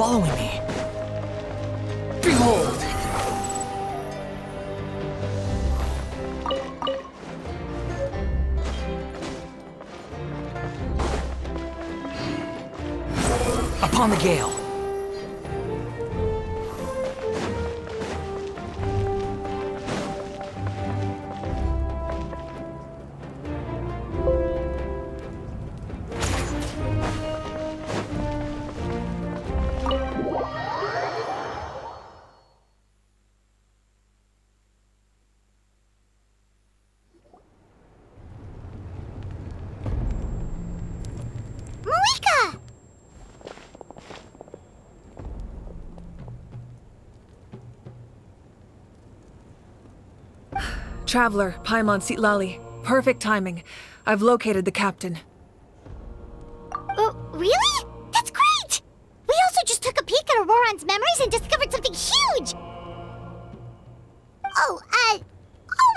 following me. Behold! Upon the gale. Traveler, Paimon Citlali. Perfect timing. I've located the captain. Really? That's great! We also just took a peek at Auroron's memories and discovered something huge! All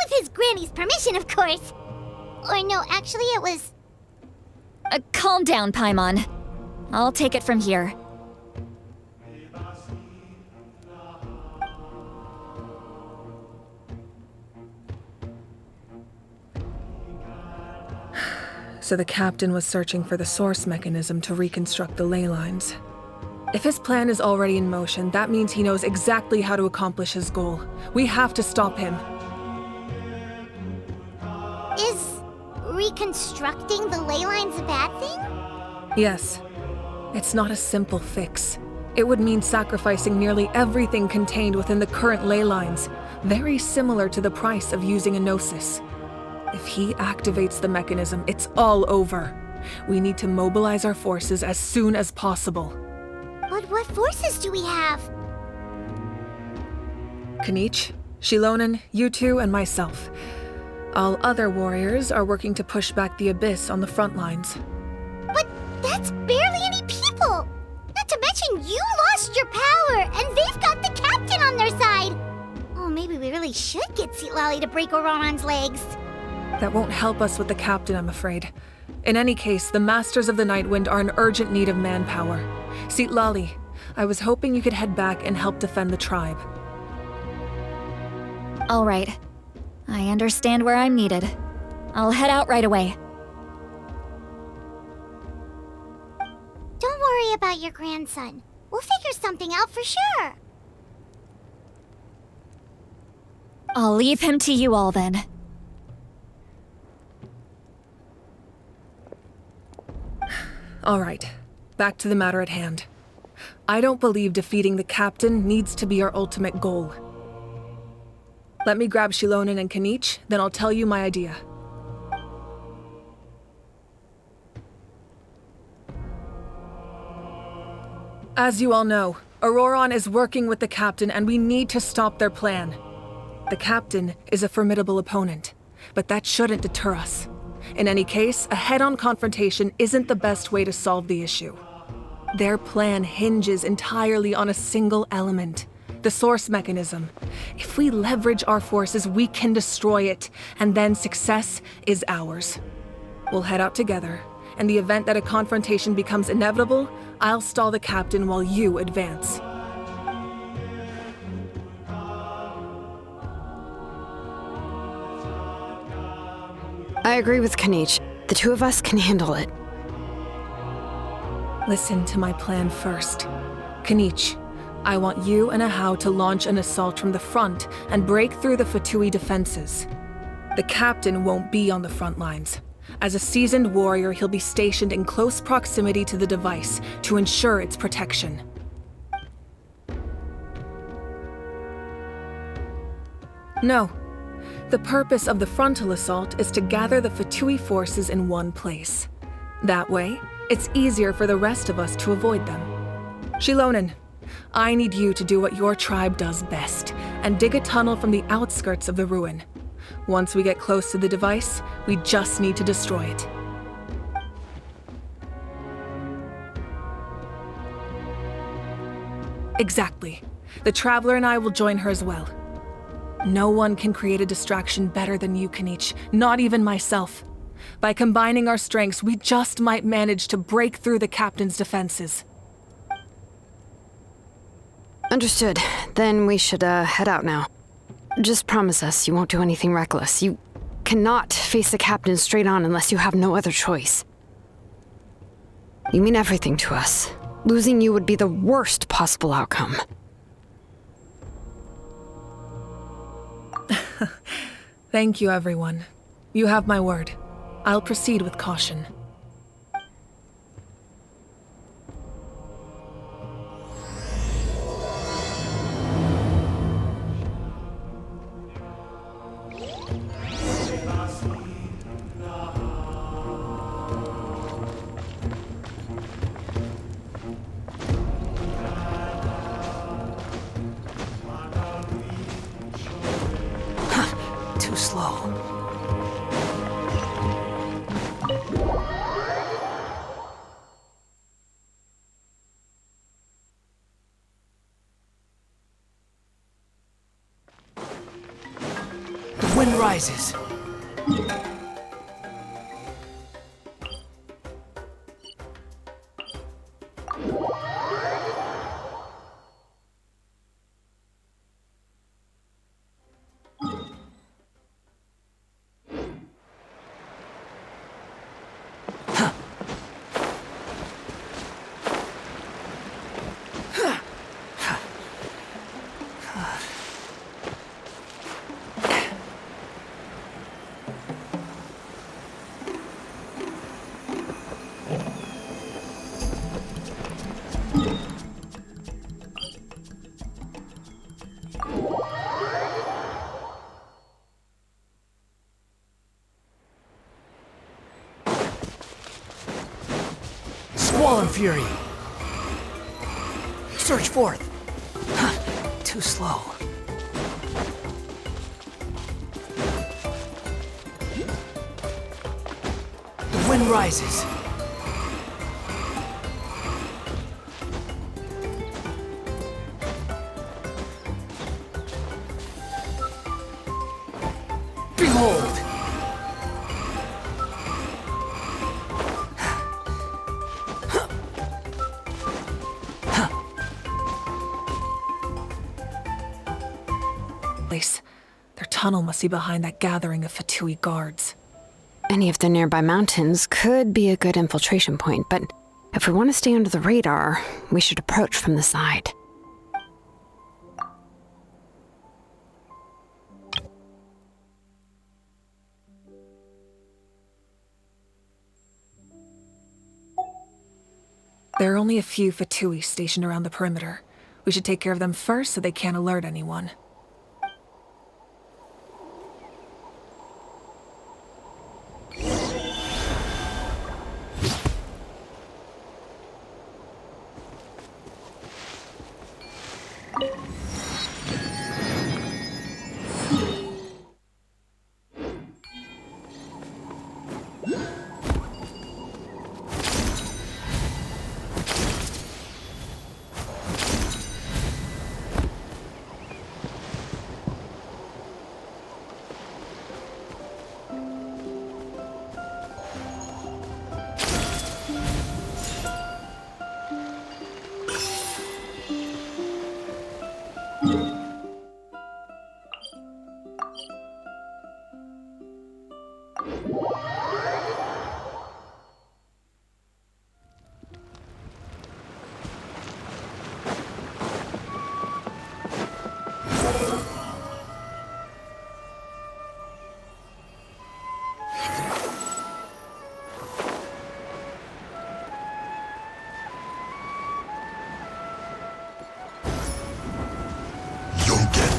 with his granny's permission, of course. Or no, actually it was... Calm down, Paimon. I'll take it from here. So the captain was searching for the source mechanism to reconstruct the ley lines. If his plan is already in motion, that means he knows exactly how to accomplish his goal. We have to stop him. Is reconstructing the ley lines a bad thing? Yes. It's not a simple fix. It would mean sacrificing nearly everything contained within the current ley lines, very similar to the price of using a Gnosis. If he activates the mechanism, it's all over. We need to mobilize our forces as soon as possible. But what forces do we have? Kinich, Xilonen, you two, and myself. All other warriors are working to push back the Abyss on the front lines. But that's barely any people! Not to mention you lost your power, and they've got the captain on their side! Oh, maybe we really should get Citlali to break Auroron's legs. That won't help us with the captain, I'm afraid. In any case, the Masters of the Nightwind are in urgent need of manpower. Citlali, I was hoping you could head back and help defend the tribe. All right. I understand where I'm needed. I'll head out right away. Don't worry about your grandson. We'll figure something out for sure. I'll leave him to you all then. All right, back to the matter at hand. I don't believe defeating the captain needs to be our ultimate goal. Let me grab Xilonen and Kinich, then I'll tell you my idea. As you all know, Auroron is working with the captain and we need to stop their plan. The captain is a formidable opponent, but that shouldn't deter us. In any case, a head-on confrontation isn't the best way to solve the issue. Their plan hinges entirely on a single element, the source mechanism. If we leverage our forces, we can destroy it, and then success is ours. We'll head out together. In the event that a confrontation becomes inevitable, I'll stall the captain while you advance. I agree with Kinich. The two of us can handle it. Listen to my plan first. Kinich, I want you and Ahau to launch an assault from the front and break through the Fatui defenses. The captain won't be on the front lines. As a seasoned warrior, he'll be stationed in close proximity to the device to ensure its protection. No. The purpose of the frontal assault is to gather the Fatui forces in one place. That way, it's easier for the rest of us to avoid them. Xilonen, I need you to do what your tribe does best, and dig a tunnel from the outskirts of the ruin. Once we get close to the device, we just need to destroy it. Exactly. The Traveler and I will join her as well. No one can create a distraction better than you, Kinich, not even myself. By combining our strengths, we just might manage to break through the captain's defenses. Understood. Then we should, head out now. Just promise us you won't do anything reckless. You cannot face the captain straight on unless you have no other choice. You mean everything to us. Losing you would be the worst possible outcome. Thank you, everyone. You have my word. I'll proceed with caution. Too slow. The wind rises. Squall and fury. Surge forth. Too slow. The wind rises. Behold! Their tunnel must be behind that gathering of Fatui guards. Any of the nearby mountains could be a good infiltration point, but if we want to stay under the radar, we should approach from the side. There are only a few Fatui stationed around the perimeter. We should take care of them first so they can't alert anyone.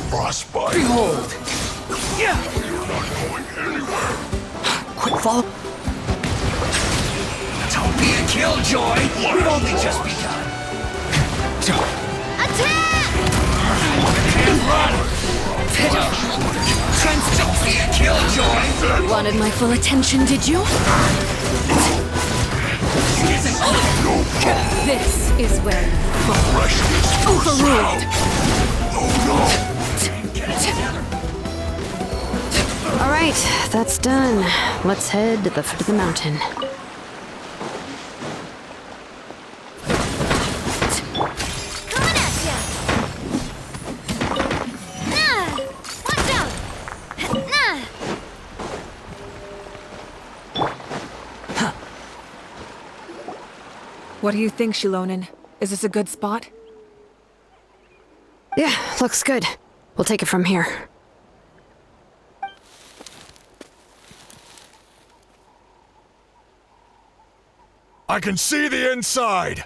Frostbite. Behold! Yeah! You're not going anywhere. Quick follow. Don't be a killjoy! We've only just begun. Attack! Can't run! Don't be a killjoy! You wanted my full attention, did you? This is where you fall. Overruled! All right, that's done. Let's head to the foot of the mountain. Coming at ya! What do you think, Shilonin? Is this a good spot? Yeah, looks good. We'll take it from here. I can see the inside!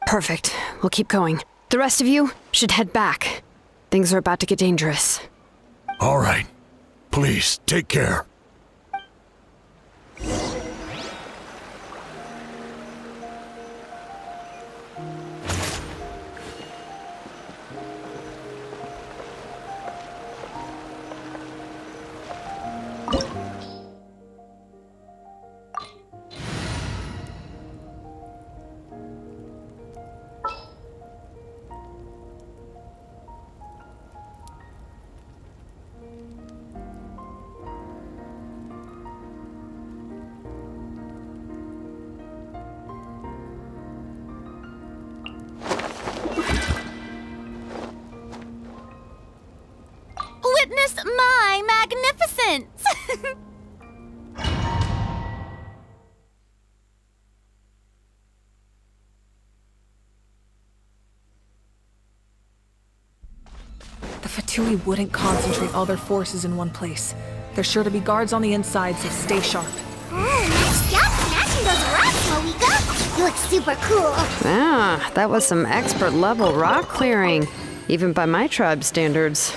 Perfect. We'll keep going. The rest of you should head back. Things are about to get dangerous. All right. Please, take care. Witness my magnificence! The Fatui wouldn't concentrate all their forces in one place. There's sure to be guards on the inside, so stay sharp. Oh, nice job smashing those rocks, Moika! You look super cool! Ah, that was some expert level rock clearing, even by my tribe standards.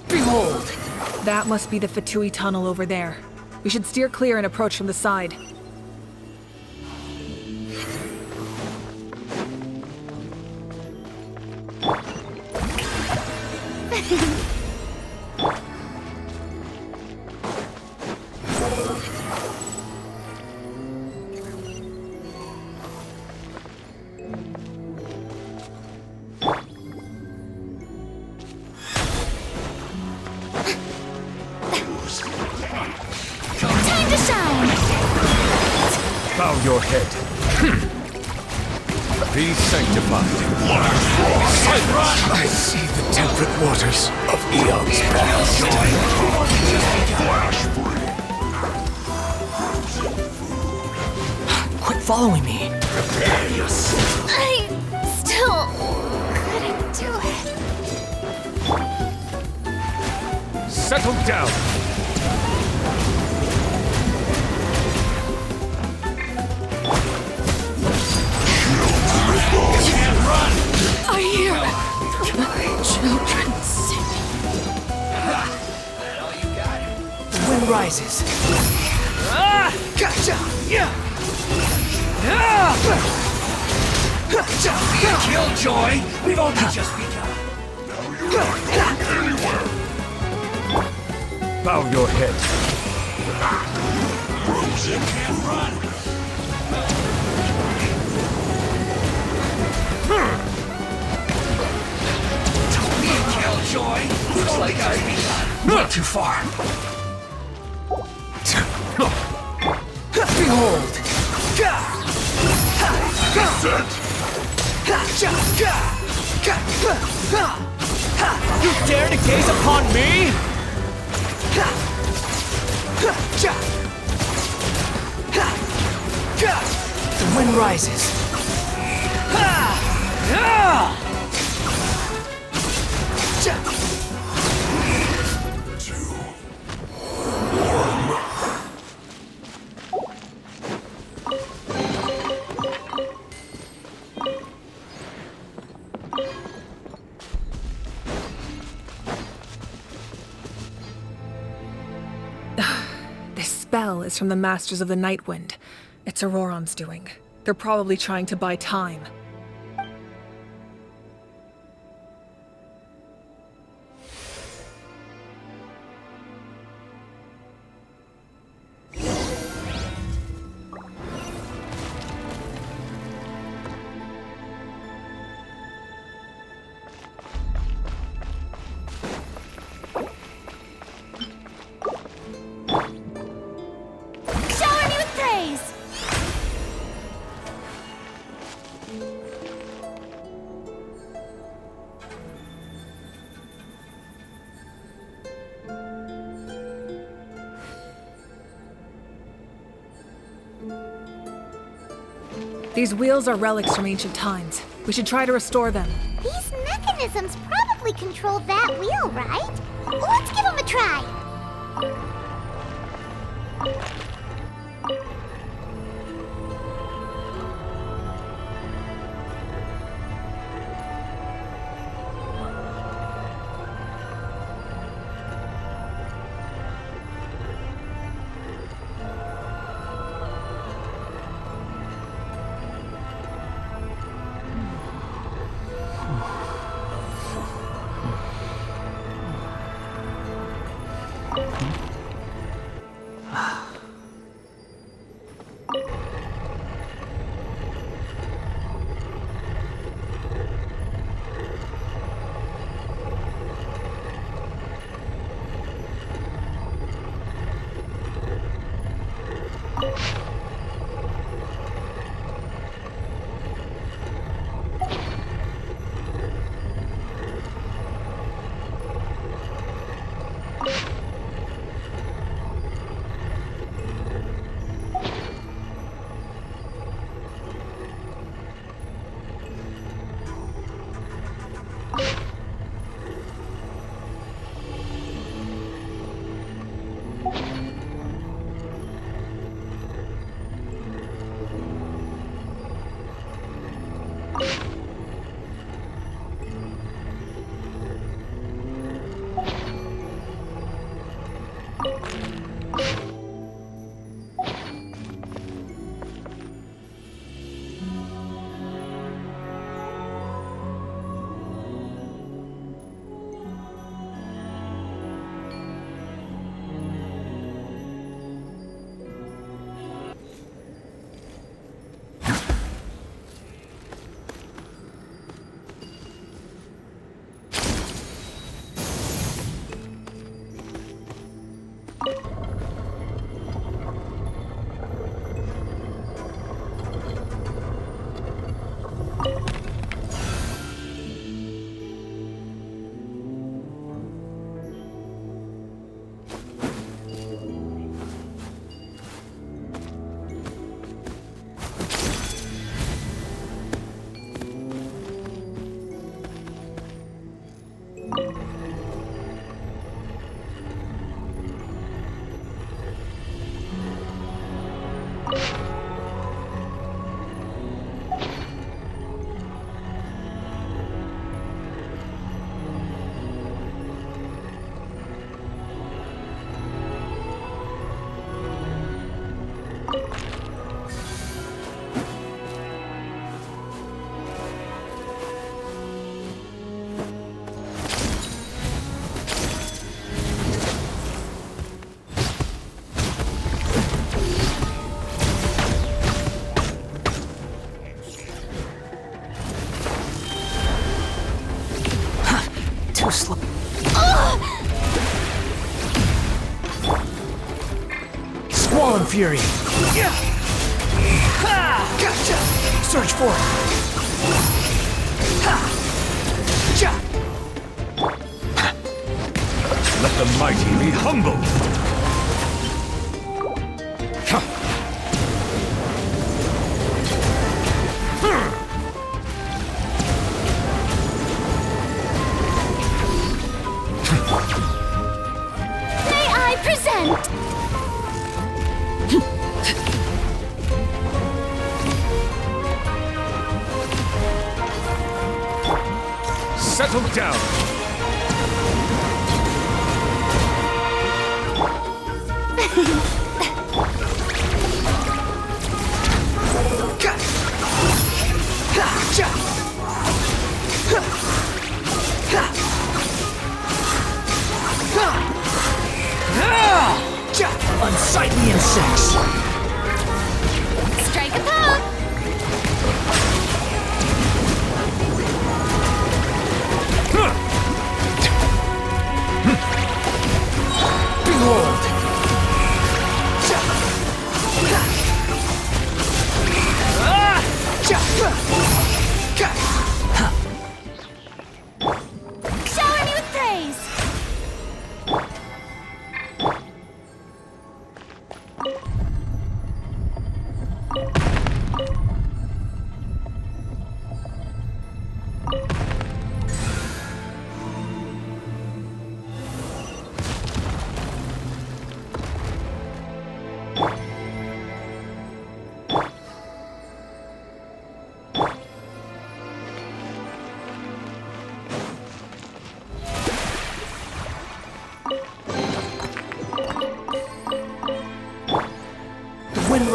Behold! That must be the Fatui tunnel over there. We should steer clear and approach from the side. Time to shine! Bow your head. Be sanctified. I see the temperate waters of eons past. Quit following me. I still couldn't do it. Settle down. I hear children singing. The wind rises. Gotcha! Yeah! Killjoy! We've only just begun. Bow your head. Frozen Can't run. Killjoy! Looks like I've begun. Not too far. Behold! set. You dare to gaze upon me? The wind rises. This spell is from the Masters of the Nightwind. It's Auroron's doing. They're probably trying to buy time. Shower me with praise! These wheels are relics from ancient times. We should try to restore them. These mechanisms probably control that wheel, right? Let's give them a try. Too slow. Squall Fury. Gotcha. Search for it. Let the mighty be humble. May I present? Settle down. Unsightly insects. Strike a pose. Behold.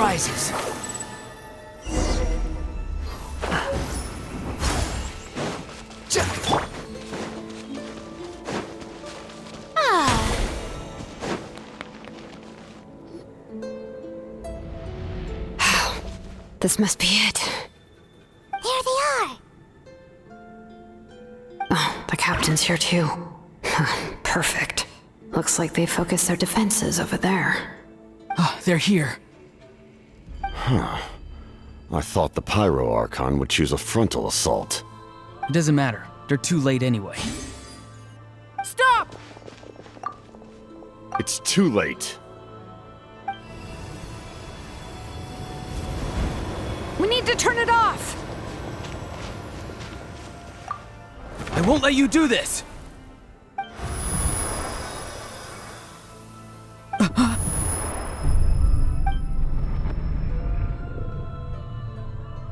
rises. This must be it. There they are. Oh, the captain's here too. Perfect. Looks like they focused their defenses over there. Oh, they're here. I thought the Pyro Archon would choose a frontal assault. It doesn't matter. They're too late anyway. Stop! It's too late. We need to turn it off! I won't let you do this!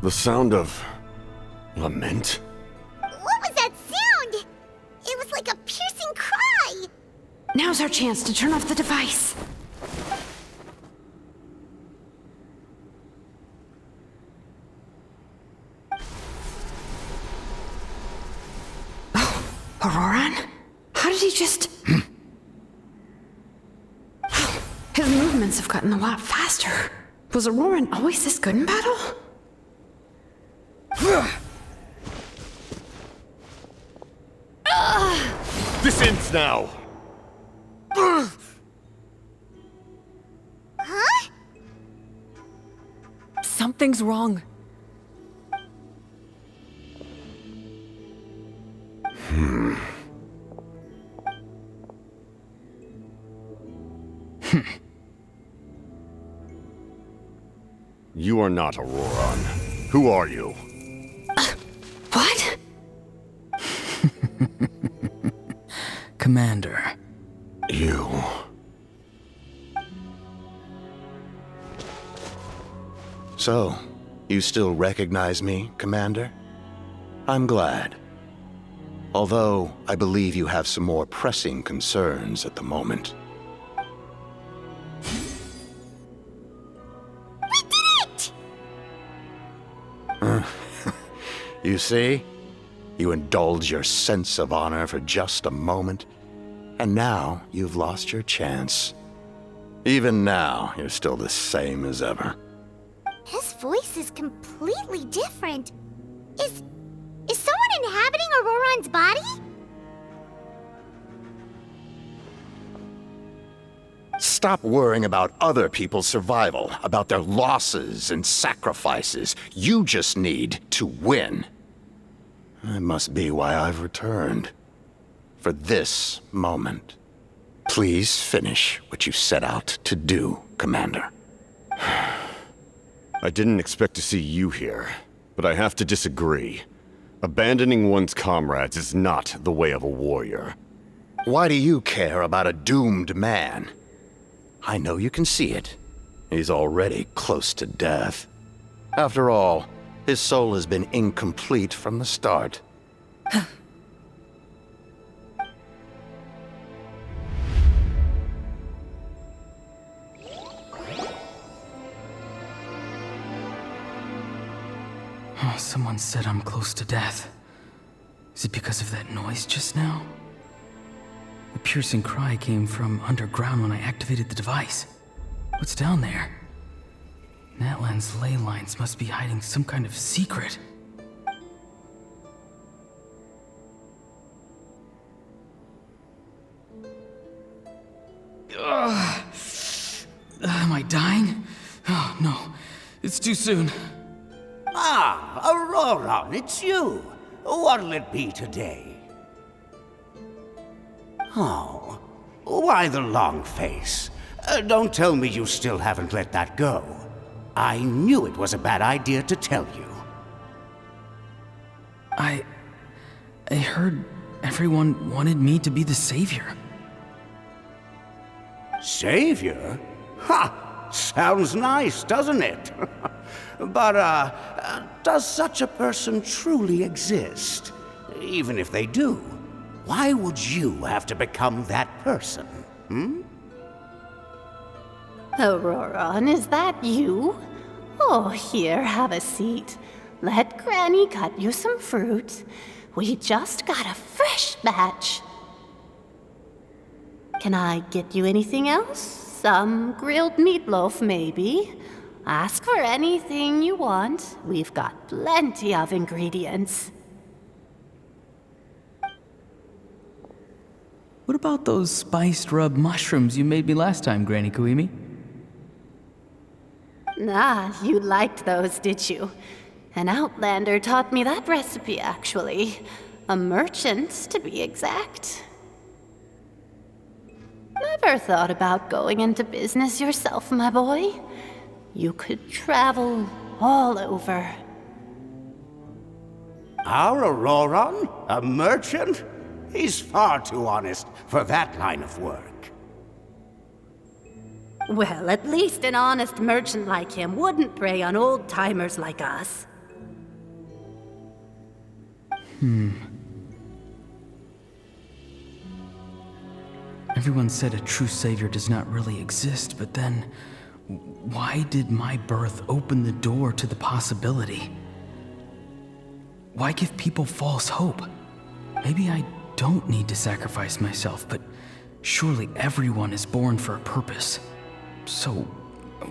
The sound of lament? What was that sound? It was like a piercing cry. Now's our chance to turn off the device. Oh, Auroran? How did he just... His movements have gotten a lot faster. Was Auroran always this good in battle? This ends now! Huh? Something's wrong. You are not Auroran. Who are you? What? Commander. You... So, you still recognize me, Commander? I'm glad. Although, I believe you have some more pressing concerns at the moment. We did it! You see? You indulge your sense of honor for just a moment, and now you've lost your chance. Even now, you're still the same as ever. His voice is completely different. Is someone inhabiting Auroran's body? Stop worrying about other people's survival, about their losses and sacrifices. You just need to win. That must be why I've returned. For this moment. Please finish what you set out to do, Commander. I didn't expect to see you here, but I have to disagree. Abandoning one's comrades is not the way of a warrior. Why do you care about a doomed man? I know you can see it. He's already close to death. After all, his soul has been incomplete from the start. Oh, someone said I'm close to death. Is it because of that noise just now? The piercing cry came from underground when I activated the device. What's down there? Natlan's ley lines must be hiding some kind of secret. Am I dying? Oh, no. It's too soon. Ah, Auroran, it's you. What'll it be today? Oh, why the long face? Don't tell me you still haven't let that go. I knew it was a bad idea to tell you. I heard everyone wanted me to be the savior. Savior? Ha! Sounds nice, doesn't it? But, does such a person truly exist? Even if they do, why would you have to become that person, hmm? Auroran, is that you? Oh, here, have a seat. Let Granny cut you some fruit. We just got a fresh batch. Can I get you anything else? Some grilled meatloaf, maybe? Ask for anything you want. We've got plenty of ingredients. What about those spiced rub mushrooms you made me last time, Granny Kuimi? Ah, you liked those, did you? An outlander taught me that recipe, actually. A merchant, to be exact. Never thought about going into business yourself, my boy? You could travel all over. Our Auroron? A merchant? He's far too honest for that line of work. Well, at least an honest merchant like him wouldn't prey on old-timers like us. Everyone said a true savior does not really exist, but then why did my birth open the door to the possibility? Why give people false hope? Maybe I don't need to sacrifice myself, but surely everyone is born for a purpose. So,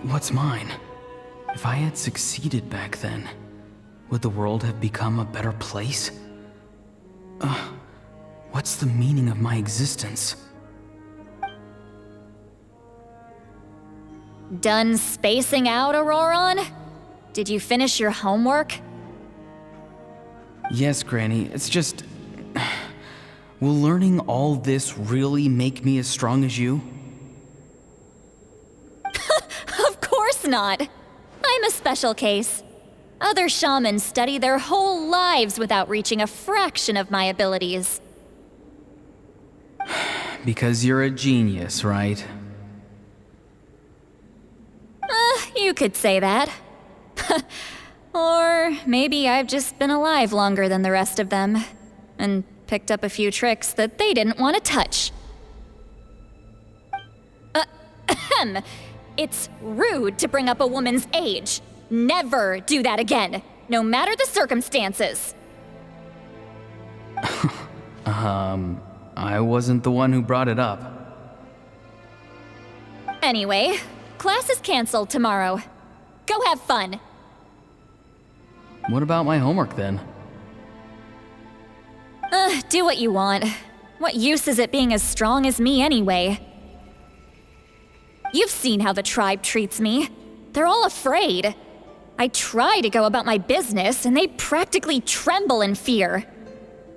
what's mine? If I had succeeded back then, would the world have become a better place? What's the meaning of my existence? Done spacing out, Auroron? Did you finish your homework? Yes, Granny, it's just... Will learning all this really make me as strong as you? Of course not. I'm a special case. Other shamans study their whole lives without reaching a fraction of my abilities. Because you're a genius, right? You could say that. Or maybe I've just been alive longer than the rest of them, and picked up a few tricks that they didn't want to touch. It's rude to bring up a woman's age. Never do that again, no matter the circumstances. I wasn't the one who brought it up. Anyway, class is canceled tomorrow. Go have fun. What about my homework then? Do what you want. What use is it being as strong as me anyway? You've seen how the tribe treats me. They're all afraid. I try to go about my business, and they practically tremble in fear.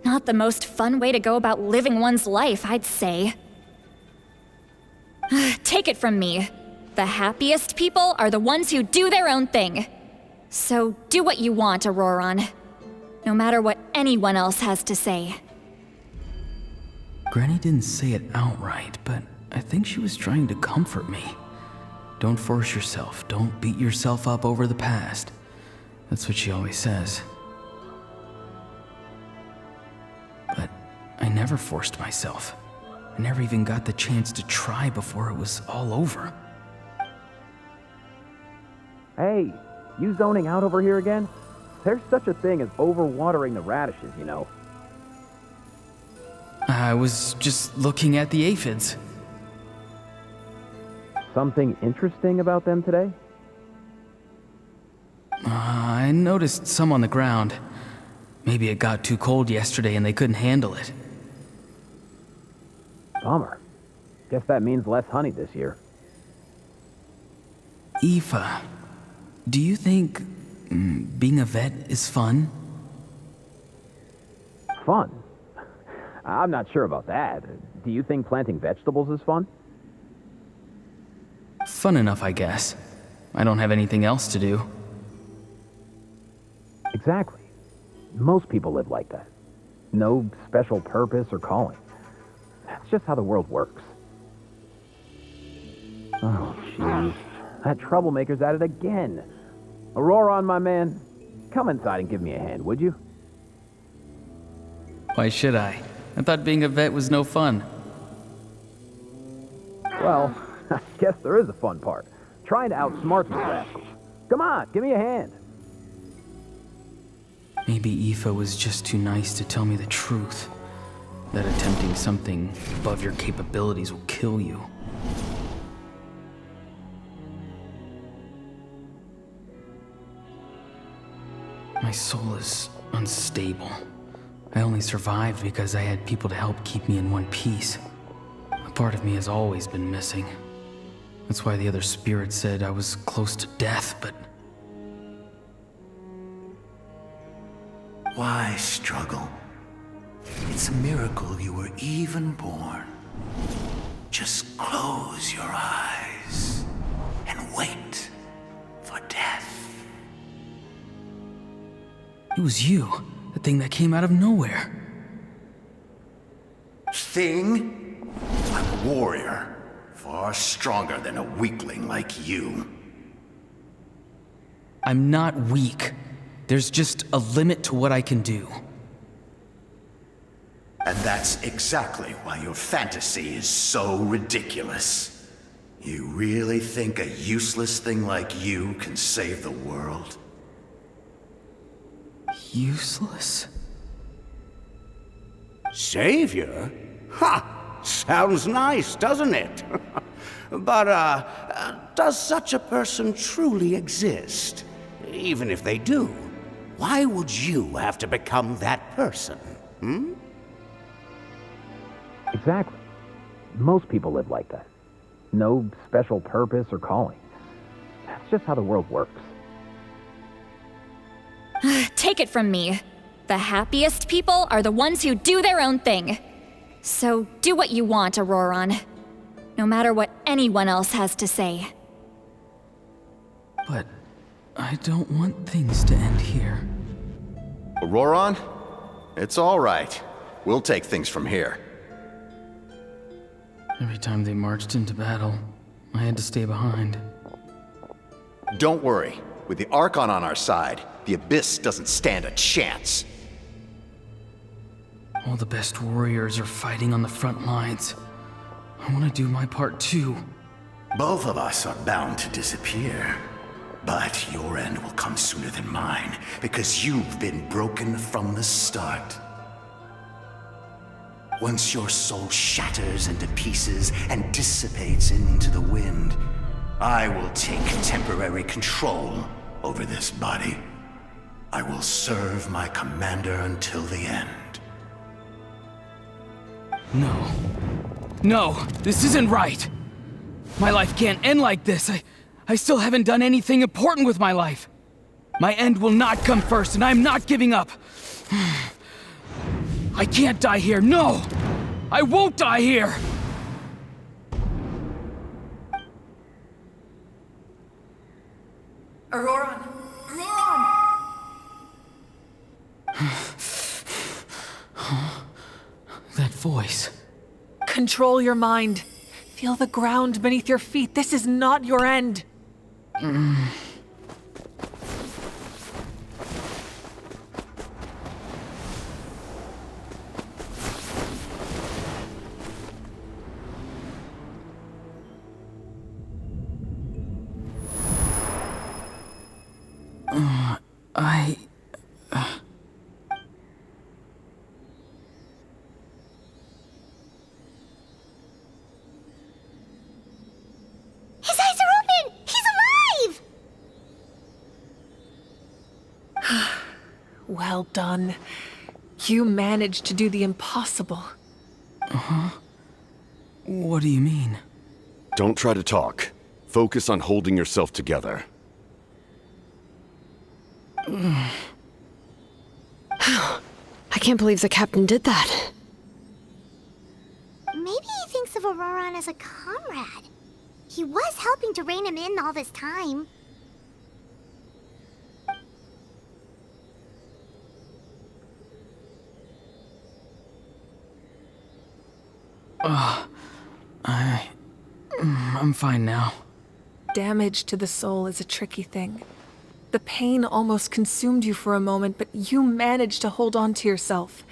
Not the most fun way to go about living one's life, I'd say. Take it from me. The happiest people are the ones who do their own thing. So do what you want, Auroron. No matter what anyone else has to say. Granny didn't say it outright, but I think she was trying to comfort me. Don't force yourself. Don't beat yourself up over the past. That's what she always says. But I never forced myself. I never even got the chance to try before it was all over. Hey, you zoning out over here again? There's such a thing as overwatering the radishes, you know. I was just looking at the aphids. Something interesting about them today? I noticed some on the ground. Maybe it got too cold yesterday and they couldn't handle it. Bummer. Guess that means less honey this year. Aoife, do you think being a vet is fun? Fun? I'm not sure about that. Do you think planting vegetables is fun? Fun enough, I guess. I don't have anything else to do. Exactly. Most people live like that. No special purpose or calling. That's just how the world works. Oh, jeez. That troublemaker's at it again. Auroron, my man, come inside and give me a hand, would you? Why should I? I thought being a vet was no fun. Well, I guess there is a fun part. Trying to outsmart these rascals. Come on, give me a hand. Maybe Aoife was just too nice to tell me the truth. That attempting something above your capabilities will kill you. My soul is unstable. I only survived because I had people to help keep me in one piece. A part of me has always been missing. That's why the other spirits said I was close to death, but... Why struggle? It's a miracle you were even born. Just close your eyes and wait for death. It was you, the thing that came out of nowhere. Thing? I'm a warrior, far stronger than a weakling like you. I'm not weak. There's just a limit to what I can do. And that's exactly why your fantasy is so ridiculous. You really think a useless thing like you can save the world? Useless? Savior? Ha! Sounds nice, doesn't it? But, does such a person truly exist? Even if they do, why would you have to become that person? Hmm? Exactly. Most people live like that. No special purpose or calling. That's just how the world works. Take it from me. The happiest people are the ones who do their own thing. So do what you want, Auroron. No matter what anyone else has to say. But I don't want things to end here. Auroron? It's all right. We'll take things from here. Every time they marched into battle, I had to stay behind. Don't worry. With the Archon on our side, the Abyss doesn't stand a chance. All the best warriors are fighting on the front lines. I want to do my part too. Both of us are bound to disappear. But your end will come sooner than mine, because you've been broken from the start. Once your soul shatters into pieces and dissipates into the wind, I will take temporary control over this body. I will serve my commander until the end. No. No, this isn't right. My life can't end like this. I still haven't done anything important with my life. My end will not come first, and I'm not giving up. I can't die here, no! I won't die here! Auroron! Auroron! That voice. Control your mind. Feel the ground beneath your feet. This is not your end. His eyes are open! He's alive! Well done. You managed to do the impossible. What do you mean? Don't try to talk. Focus on holding yourself together. I can't believe the captain did that. Maybe he thinks of Auroron as a comrade. He was helping to rein him in all this time. I'm fine now. Damage to the soul is a tricky thing. The pain almost consumed you for a moment, but you managed to hold on to yourself.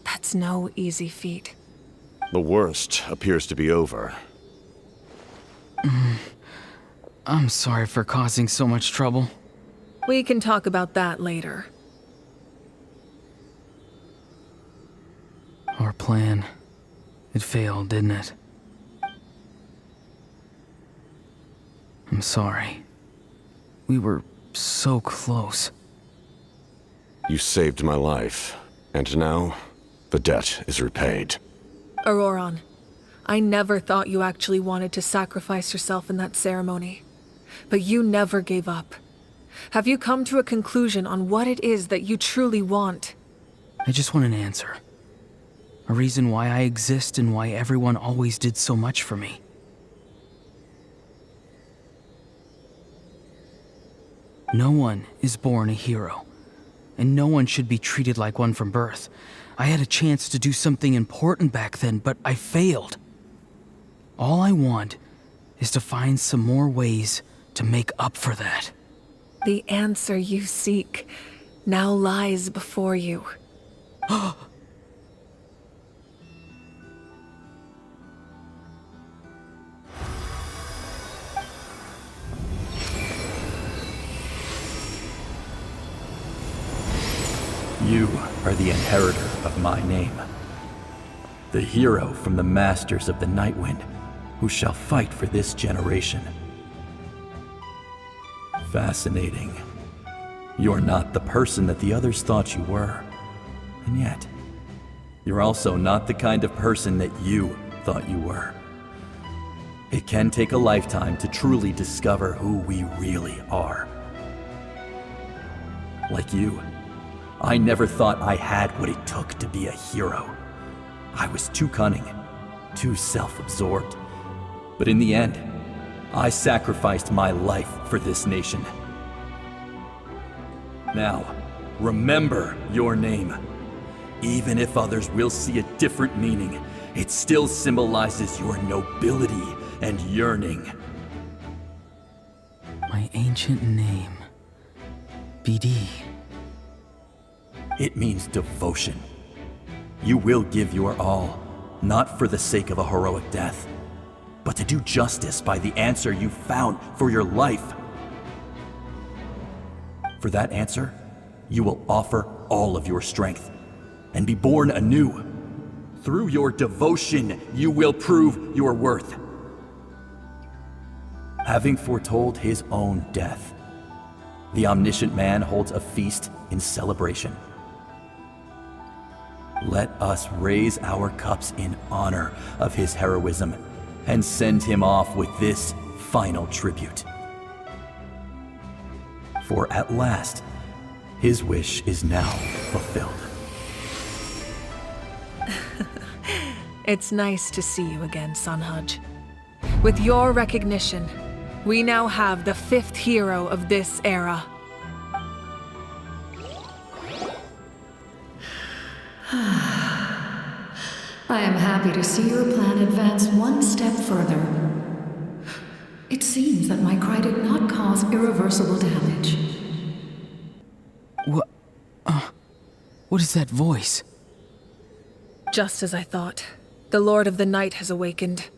That's no easy feat. The worst appears to be over. I'm sorry for causing so much trouble. We can talk about that later. Our plan, it failed, didn't it? I'm sorry. We were so close. You saved my life, and now the debt is repaid. Auroron, I never thought you actually wanted to sacrifice yourself in that ceremony. But you never gave up. Have you come to a conclusion on what it is that you truly want? I just want an answer. A reason why I exist and why everyone always did so much for me. No one is born a hero, and no one should be treated like one from birth. I had a chance to do something important back then, but I failed. All I want is to find some more ways to make up for that. The answer you seek now lies before you. You are the inheritor of my name. The hero from the Masters of the Nightwind, who shall fight for this generation. Fascinating. You're not the person that the others thought you were. And yet, you're also not the kind of person that you thought you were. It can take a lifetime to truly discover who we really are. Like you, I never thought I had what it took to be a hero. I was too cunning, too self-absorbed. But in the end, I sacrificed my life for this nation. Now, remember your name. Even if others will see a different meaning, it still symbolizes your nobility and yearning. My ancient name. BD. It means devotion. You will give your all, not for the sake of a heroic death, but to do justice by the answer you found for your life. For that answer, you will offer all of your strength and be born anew. Through your devotion, you will prove your worth. Having foretold his own death, the omniscient man holds a feast in celebration. Let us raise our cups in honor of his heroism and send him off with this final tribute. For at last, his wish is now fulfilled. It's nice to see you again, Sanhaj. With your recognition, we now have the 5th hero of this era. I am happy to see your plan advance one step further. It seems that my cry did not cause irreversible damage. What is that voice? Just as I thought. The Lord of the Night has awakened.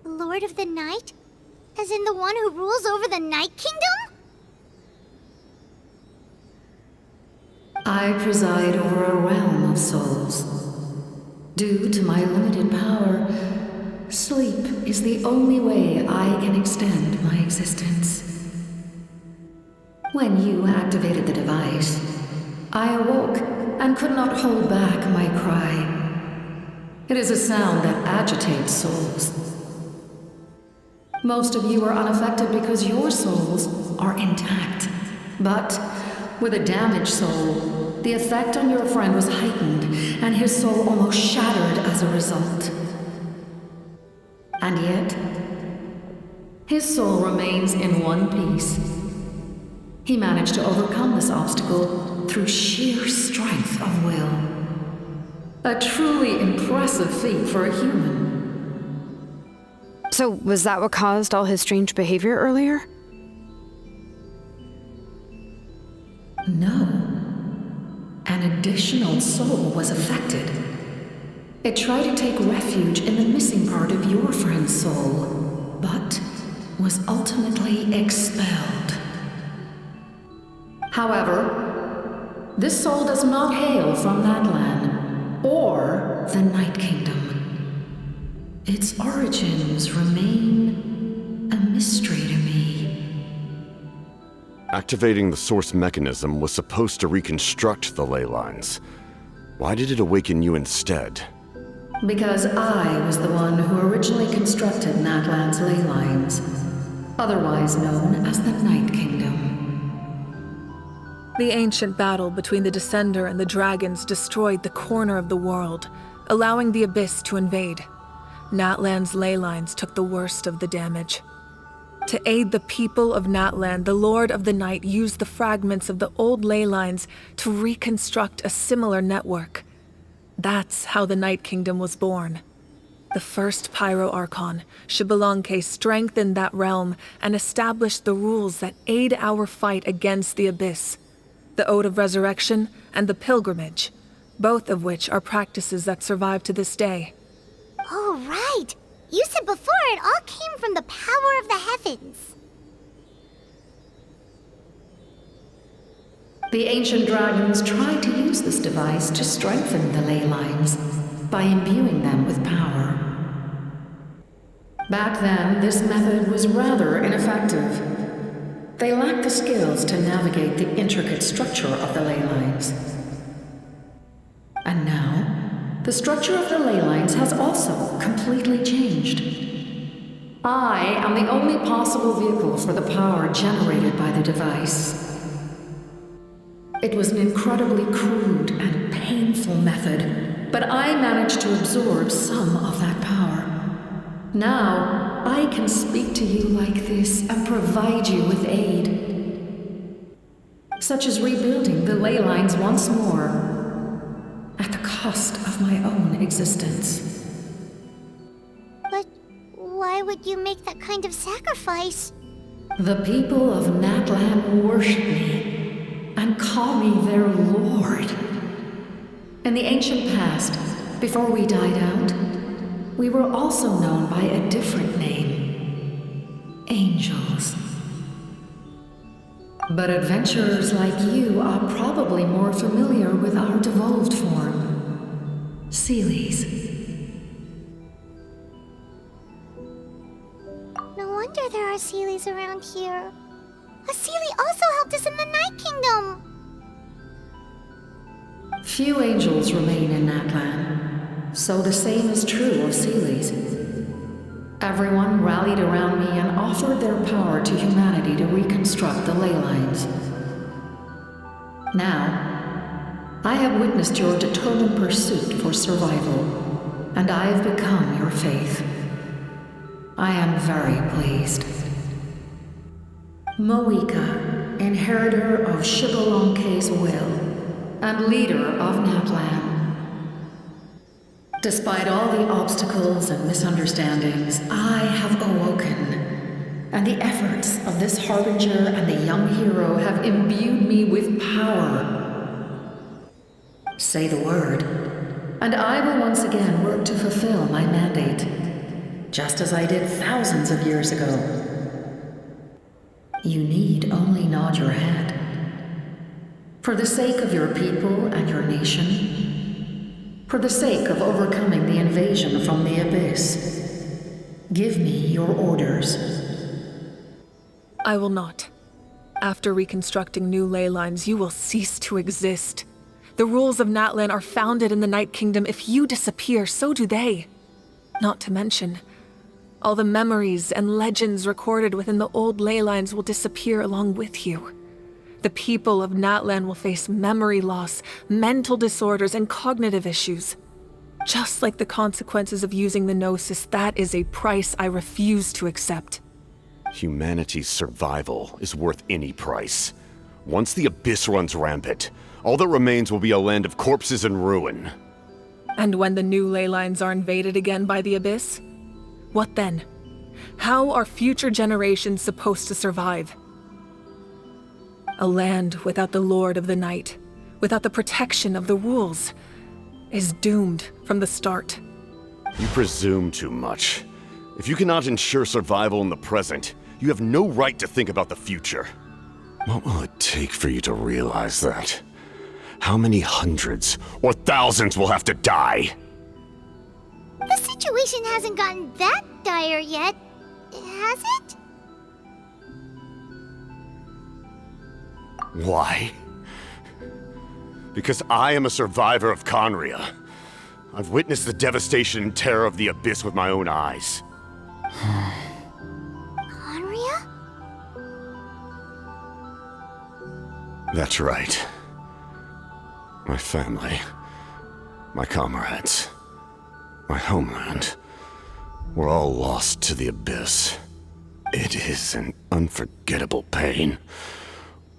The Lord of the Night? As in the one who rules over the Night Kingdom? I preside over a realm of souls. Due to my limited power, sleep is the only way I can extend my existence. When you activated the device, I awoke and could not hold back my cry. It is a sound that agitates souls. Most of you are unaffected because your souls are intact. But with a damaged soul, the effect on your friend was heightened, and his soul almost shattered as a result. And yet, his soul remains in one piece. He managed to overcome this obstacle through sheer strength of will. A truly impressive feat for a human. So, was that what caused all his strange behavior earlier? No. An additional soul was affected. It tried to take refuge in the missing part of your friend's soul, but was ultimately expelled. However, this soul does not hail from Natlan or the Night Kingdom. Its origins remain a mystery to me. Activating the source mechanism was supposed to reconstruct the ley lines. Why did it awaken you instead? Because I was the one who originally constructed Natlan's ley lines, otherwise known as the Night Kingdom. The ancient battle between the Descender and the dragons destroyed the corner of the world, allowing the Abyss to invade. Natlan's ley lines took the worst of the damage. To aid the people of Natlan, the Lord of the Night used the fragments of the old ley lines to reconstruct a similar network. That's how the Night Kingdom was born. The first Pyro Archon, Xbalanque, strengthened that realm and established the rules that aid our fight against the Abyss. The Ode of Resurrection and the Pilgrimage, both of which are practices that survive to this day. Oh, right! You said before it all came from the power of the heavens. The ancient dragons tried to use this device to strengthen the ley lines by imbuing them with power. Back then, this method was rather ineffective. They lacked the skills to navigate the intricate structure of the ley lines. And now, the structure of the ley lines has also completely changed. I am the only possible vehicle for the power generated by the device. It was an incredibly crude and painful method, but I managed to absorb some of that power. Now, I can speak to you like this and provide you with aid, such as rebuilding the ley lines once more, at the cost of my own existence. But why would you make that kind of sacrifice? The people of Natlan worship me and call me their lord. In the ancient past, before we died out, we were also known by a different name: angels. But adventurers like you are probably more familiar with our devolved form, Seelies. No wonder there are Seelies around here. A Seelie also helped us in the Night Kingdom. Few angels remain in Natlan, so the same is true of Seelies. Everyone rallied around me and offered their power to humanity to reconstruct the ley lines. Now, I have witnessed your determined pursuit for survival, and I have become your faith. I am very pleased. Moika, inheritor of Xbalanque's will, and leader of Natlan. Despite all the obstacles and misunderstandings, I have awoken, and the efforts of this Harbinger and the young hero have imbued me with power. Say the word, and I will once again work to fulfill my mandate, just as I did thousands of years ago. You need only nod your head. For the sake of your people and your nation, for the sake of overcoming the invasion from the Abyss, give me your orders. I will not. After reconstructing new ley lines, you will cease to exist. The rules of Natlan are founded in the Night Kingdom. If you disappear, so do they. Not to mention, all the memories and legends recorded within the old ley lines will disappear along with you. The people of Natlan will face memory loss, mental disorders, and cognitive issues. Just like the consequences of using the Gnosis, that is a price I refuse to accept. Humanity's survival is worth any price. Once the Abyss runs rampant, all that remains will be a land of corpses and ruin. And when the new ley lines are invaded again by the Abyss? What then? How are future generations supposed to survive? A land without the Lord of the Night, without the protection of the rules, is doomed from the start. You presume too much. If you cannot ensure survival in the present, you have no right to think about the future. What will it take for you to realize that? How many hundreds or thousands will have to die? The situation hasn't gotten that dire yet, has it? Why? Because I am a survivor of Khaenri'ah. I've witnessed the devastation and terror of the Abyss with my own eyes. Khaenri'ah? That's right. My family, my comrades, my homeland, were all lost to the Abyss. It is an unforgettable pain.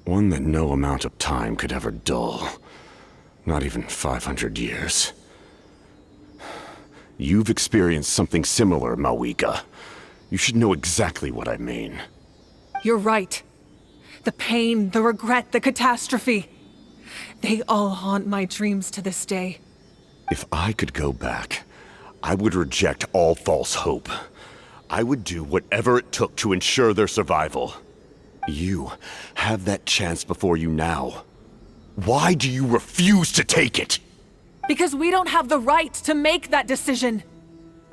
One that no amount of time could ever dull. Not even 500 years. You've experienced something similar, Mawika. You should know exactly what I mean. You're right. The pain, the regret, the catastrophe. They all haunt my dreams to this day. If I could go back, I would reject all false hope. I would do whatever it took to ensure their survival. You have that chance before you now. Why do you refuse to take it? Because we don't have the right to make that decision.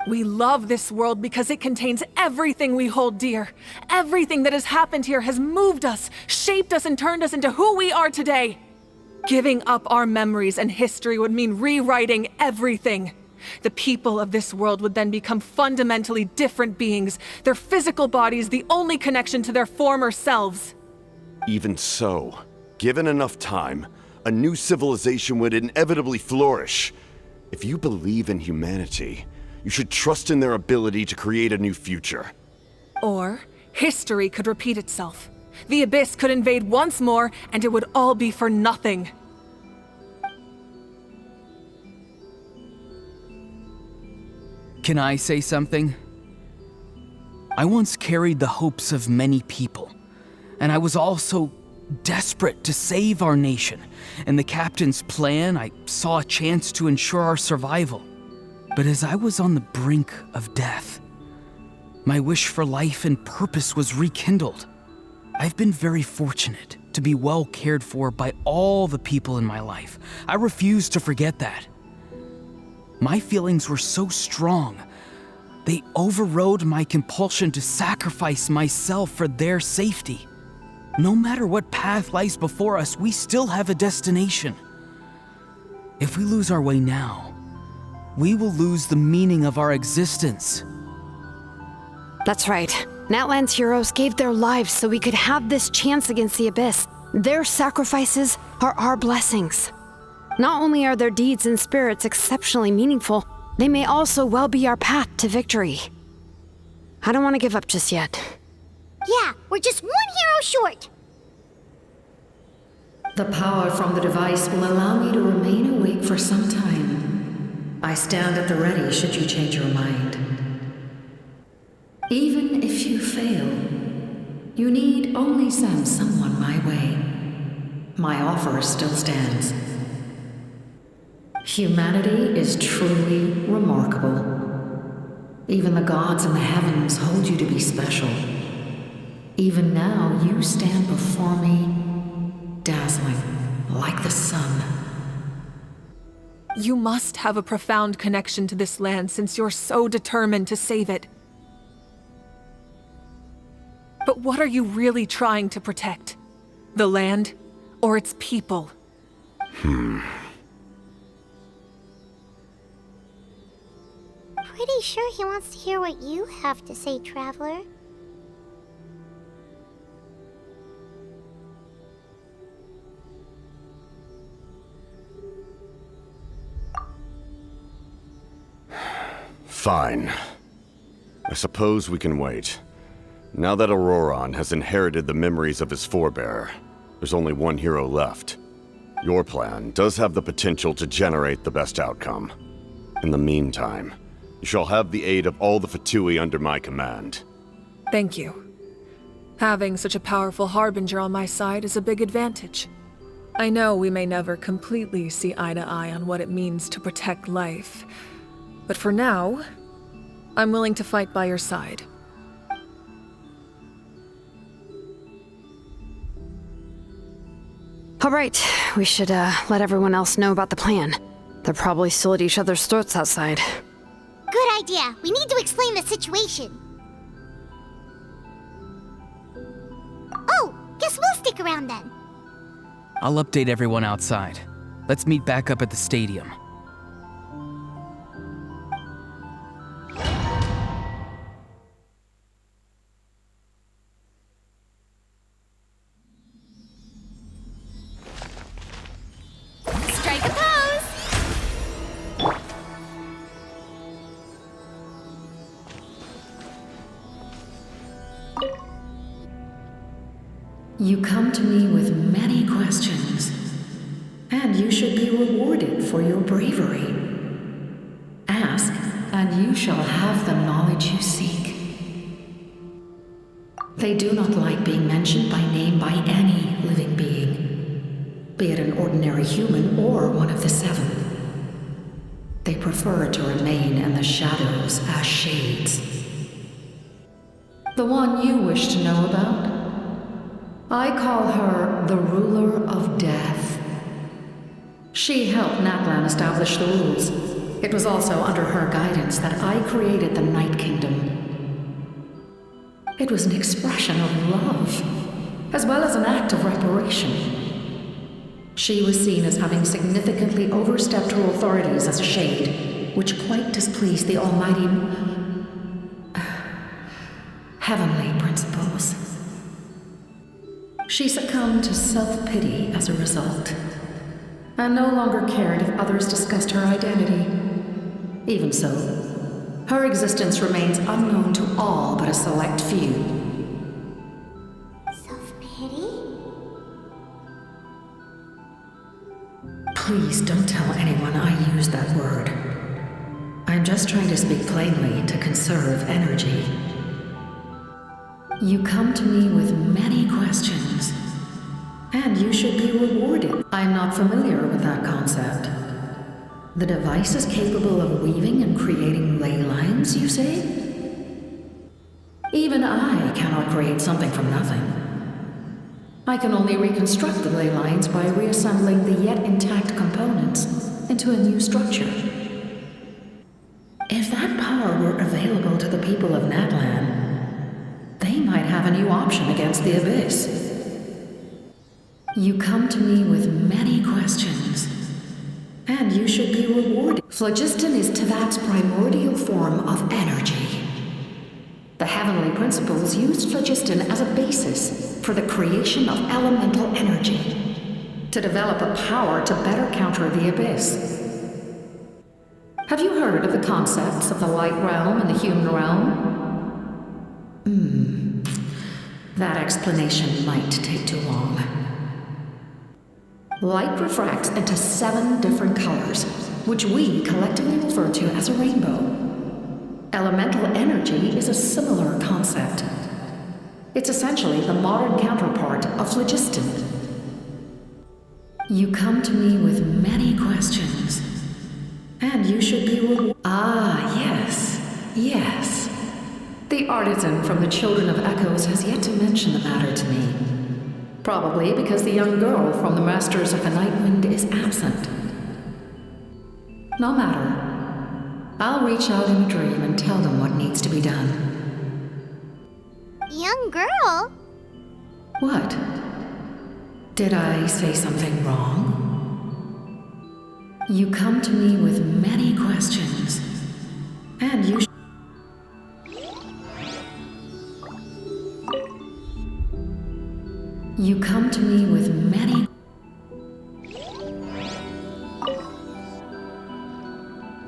We love this world because it contains everything we hold dear. Everything that has happened here has moved us, shaped us, and turned us into who we are today. Giving up our memories and history would mean rewriting everything. The people of this world would then become fundamentally different beings, their physical bodies the only connection to their former selves. Even so, given enough time, a new civilization would inevitably flourish. If you believe in humanity, you should trust in their ability to create a new future. Or, history could repeat itself. The Abyss could invade once more, and it would all be for nothing. Can I say something? I once carried the hopes of many people, and I was also desperate to save our nation. In the captain's plan, I saw a chance to ensure our survival. But as I was on the brink of death, my wish for life and purpose was rekindled. I've been very fortunate to be well cared for by all the people in my life. I refuse to forget that. My feelings were so strong, they overrode my compulsion to sacrifice myself for their safety. No matter what path lies before us, we still have a destination. If we lose our way now, we will lose the meaning of our existence. That's right. Natlan's heroes gave their lives so we could have this chance against the Abyss. Their sacrifices are our blessings. Not only are their deeds and spirits exceptionally meaningful, they may also well be our path to victory. I don't want to give up just yet. Yeah, we're just one hero short. The power from the device will allow me to remain awake for some time. I stand at the ready should you change your mind. Even if you fail, you need only send someone my way. My offer still stands. Humanity is truly remarkable. Even the gods in the heavens hold you to be special. Even now, you stand before me, dazzling like the sun. You must have a profound connection to this land since you're so determined to save it. But what are you really trying to protect? The land or its people? Pretty sure he wants to hear what you have to say, Traveler. Fine. I suppose we can wait. Now that Auroron has inherited the memories of his forebear, there's only one hero left. Your plan does have the potential to generate the best outcome. In the meantime, you shall have the aid of all the Fatui under my command. Thank you. Having such a powerful harbinger on my side is a big advantage. I know we may never completely see eye to eye on what it means to protect life, but for now, I'm willing to fight by your side. All right, we should let everyone else know about the plan. They're probably still at each other's throats outside. Good idea. We need to explain the situation. Oh, guess we'll stick around then. I'll update everyone outside. Let's meet back up at the stadium. Strike a pose! You come to me with many questions, and you should be rewarded for your bravery. Ask, and you shall have the knowledge you seek. They do not like being mentioned by name by any living being, be it an ordinary human or one of the seven. They prefer to remain in the shadows as shades. The one you wish to know about? I call her the Ruler of Death. She helped Natlan establish the rules. It was also under her guidance that I created the Night Kingdom. It was an expression of love, as well as an act of reparation. She was seen as having significantly overstepped her authorities as a shade, which quite displeased the almighty heavenly principles. She succumbed to self-pity as a result, and no longer cared if others discussed her identity. Even so, her existence remains unknown to all but a select few. Self-pity? Please don't tell anyone I used that word. I'm just trying to speak plainly to conserve energy. You come to me with many questions, and you should be rewarded. I'm not familiar with that concept. The device is capable of weaving and creating ley lines, you say? Even I cannot create something from nothing. I can only reconstruct the ley lines by reassembling the yet intact components into a new structure. If that power were available to the people of Natlan, they might have a new option against the Abyss. You come to me with many questions, and you should be rewarded. Phlogiston is Teyvat's primordial form of energy. The heavenly principles used phlogiston as a basis for the creation of elemental energy, to develop a power to better counter the Abyss. Have you heard of the concepts of the light realm and the human realm? That explanation might take too long. Light refracts into 7 different colors, which we collectively refer to as a rainbow. Elemental energy is a similar concept. It's essentially the modern counterpart of phlogiston. You come to me with many questions, and you should be rewarded. Ah, yes. The artisan from the Children of Echoes has yet to mention the matter to me. Probably because the young girl from the Masters of the Nightwind is absent. No matter. I'll reach out in a dream and tell them what needs to be done. Young girl? What? Did I say something wrong? You come to me with many questions, and you You come to me with many.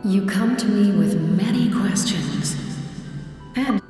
You come to me with many questions, and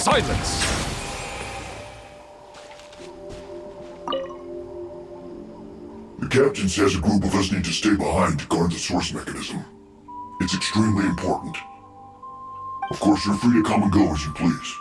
Silence! The captain says a group of us need to stay behind to guard the source mechanism. It's extremely important. Of course, you're free to come and go as you please.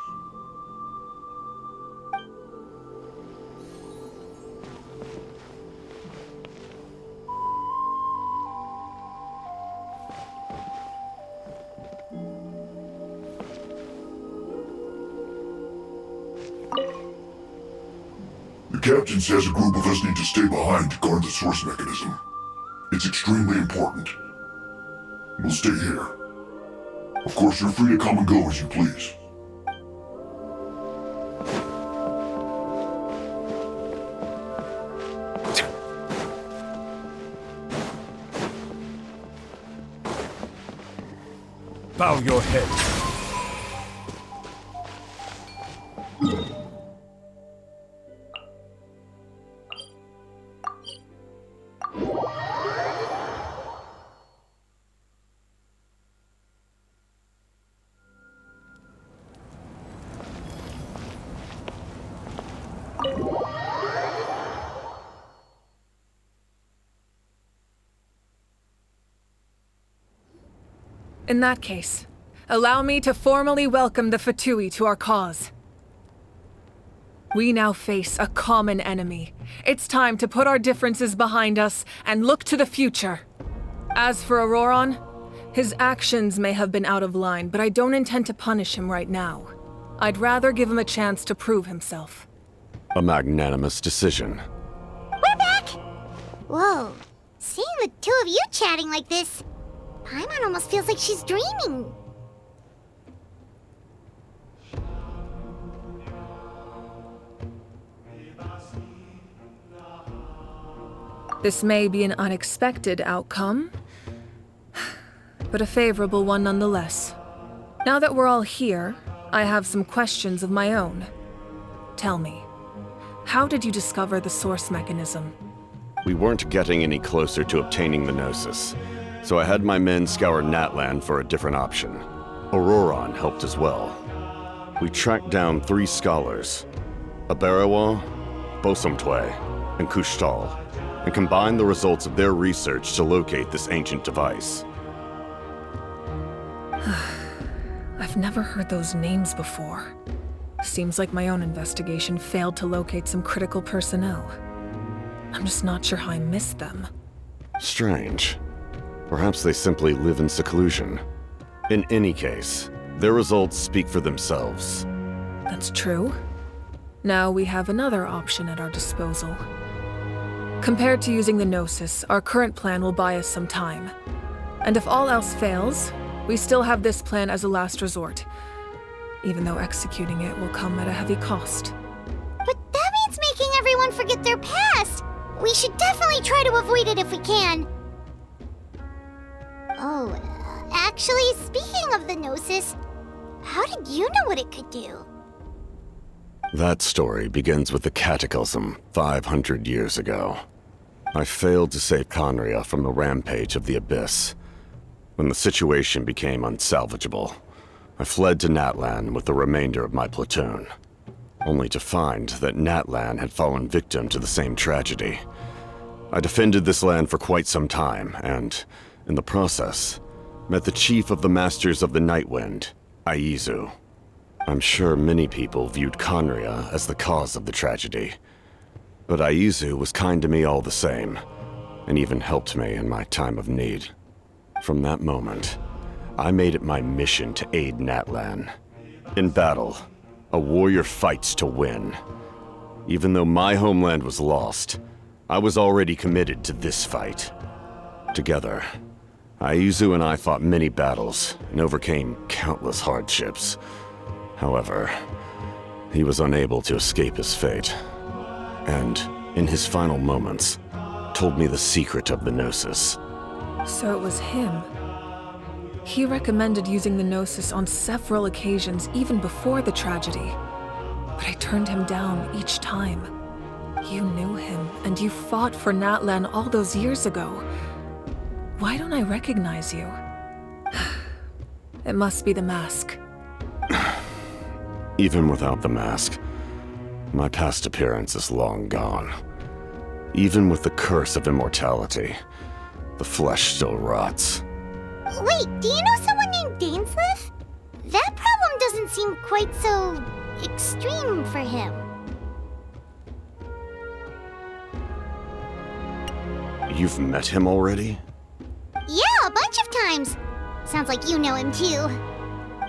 The captain says a group of us need to stay behind to guard the source mechanism. It's extremely important. We'll stay here. Of course, you're free to come and go as you please. Bow your head. In that case, allow me to formally welcome the Fatui to our cause. We now face a common enemy. It's time to put our differences behind us and look to the future. As for Auroron, his actions may have been out of line, but I don't intend to punish him right now. I'd rather give him a chance to prove himself. A magnanimous decision. We're back! Whoa, seeing the two of you chatting like this, Paimon almost feels like she's dreaming. This may be an unexpected outcome, but a favorable one nonetheless. Now that we're all here, I have some questions of my own. Tell me, how did you discover the source mechanism? We weren't getting any closer to obtaining the Gnosis, so I had my men scour Natlan for a different option. Auroron helped as well. We tracked down 3 scholars, Aberawa, Bosomtwe, and Kushtal, and combined the results of their research to locate this ancient device. I've never heard those names before. Seems like my own investigation failed to locate some critical personnel. I'm just not sure how I missed them. Strange. Perhaps they simply live in seclusion. In any case, their results speak for themselves. That's true. Now we have another option at our disposal. Compared to using the Gnosis, our current plan will buy us some time. And if all else fails, we still have this plan as a last resort, even though executing it will come at a heavy cost. But that means making everyone forget their past! We should definitely try to avoid it if we can. Oh, actually, speaking of the Gnosis, how did you know what it could do? That story begins with the Cataclysm 500 years ago. I failed to save Khaenri'ah from the rampage of the Abyss. When the situation became unsalvageable, I fled to Natlan with the remainder of my platoon, only to find that Natlan had fallen victim to the same tragedy. I defended this land for quite some time, and, in the process, met the chief of the Masters of the Nightwind, Aizu. I'm sure many people viewed Khaenri'ah as the cause of the tragedy, but Aizu was kind to me all the same, and even helped me in my time of need. From that moment, I made it my mission to aid Natlan. In battle, a warrior fights to win. Even though my homeland was lost, I was already committed to this fight. Together, Aizu and I fought many battles and overcame countless hardships. However, he was unable to escape his fate, and, in his final moments, told me the secret of the Gnosis. So it was him. He recommended using the Gnosis on several occasions, even before the tragedy. But I turned him down each time. You knew him, and you fought for Natlan all those years ago. Why don't I recognize you? It must be the mask. Even without the mask, my past appearance is long gone. Even with the curse of immortality, the flesh still rots. Wait, do you know someone named Dainsleif? That problem doesn't seem quite so extreme for him. You've met him already? Yeah, a bunch of times. Sounds like you know him too.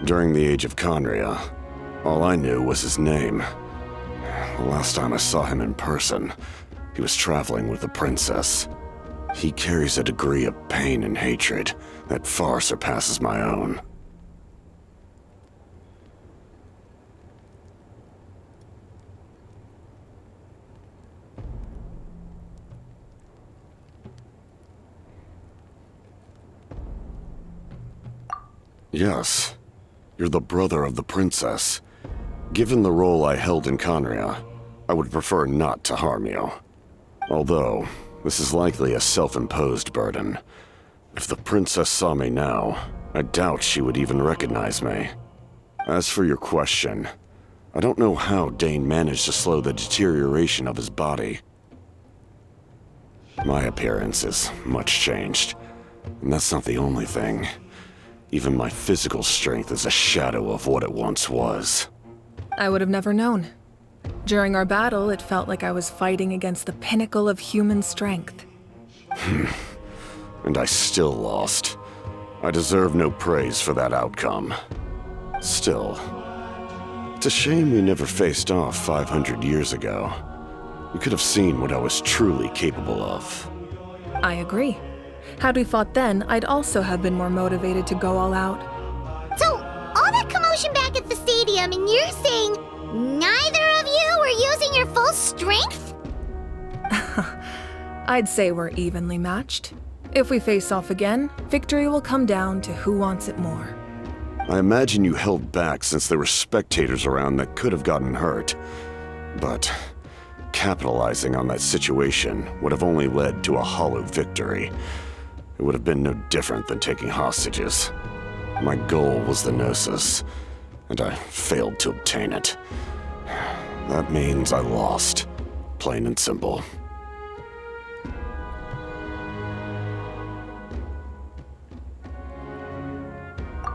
During the Age of Khaenri'ah, all I knew was his name. The last time I saw him in person, he was traveling with the princess. He carries a degree of pain and hatred that far surpasses my own. Yes, you're the brother of the princess. Given the role I held in Khaenri'ah, I would prefer not to harm you. Although, this is likely a self-imposed burden. If the princess saw me now, I doubt she would even recognize me. As for your question, I don't know how Dane managed to slow the deterioration of his body. My appearance is much changed, and that's not the only thing. Even my physical strength is a shadow of what it once was. I would have never known. During our battle, it felt like I was fighting against the pinnacle of human strength. And I still lost. I deserve no praise for that outcome. Still, it's a shame we never faced off 500 years ago. You could have seen what I was truly capable of. I agree. Had we fought then, I'd also have been more motivated to go all out. So, all that commotion back at the stadium, and you're saying neither of you were using your full strength? I'd say we're evenly matched. If we face off again, victory will come down to who wants it more. I imagine you held back since there were spectators around that could have gotten hurt. But capitalizing on that situation would have only led to a hollow victory. It would have been no different than taking hostages. My goal was the Gnosis, and I failed to obtain it. That means I lost, plain and simple.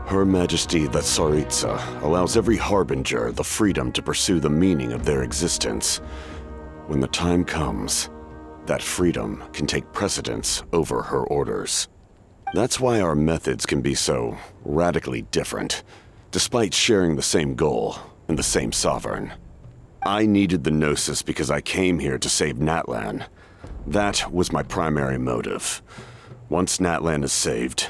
Her Majesty the Tsaritsa allows every Harbinger the freedom to pursue the meaning of their existence. When the time comes, that freedom can take precedence over her orders. That's why our methods can be so radically different, despite sharing the same goal and the same sovereign. I needed the Gnosis because I came here to save Natlan. That was my primary motive. Once Natlan is saved,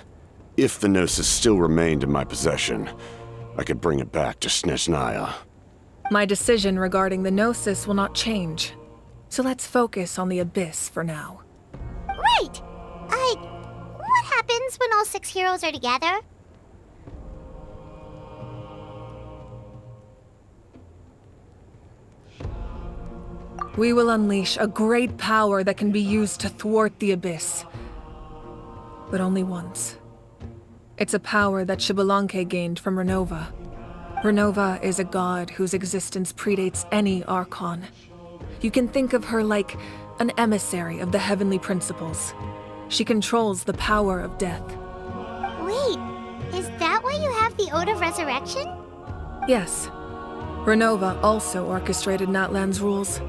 if the Gnosis still remained in my possession, I could bring it back to Snezhnaya. My decision regarding the Gnosis will not change. So let's focus on the Abyss for now. Right! What happens when all 6 heroes are together? We will unleash a great power that can be used to thwart the Abyss. But only once. It's a power that Xbalanque gained from Renova. Renova is a god whose existence predates any Archon. You can think of her like an emissary of the heavenly principles. She controls the power of death. Wait, is that why you have the Ode of Resurrection? Yes. Renova also orchestrated Natlan's rules.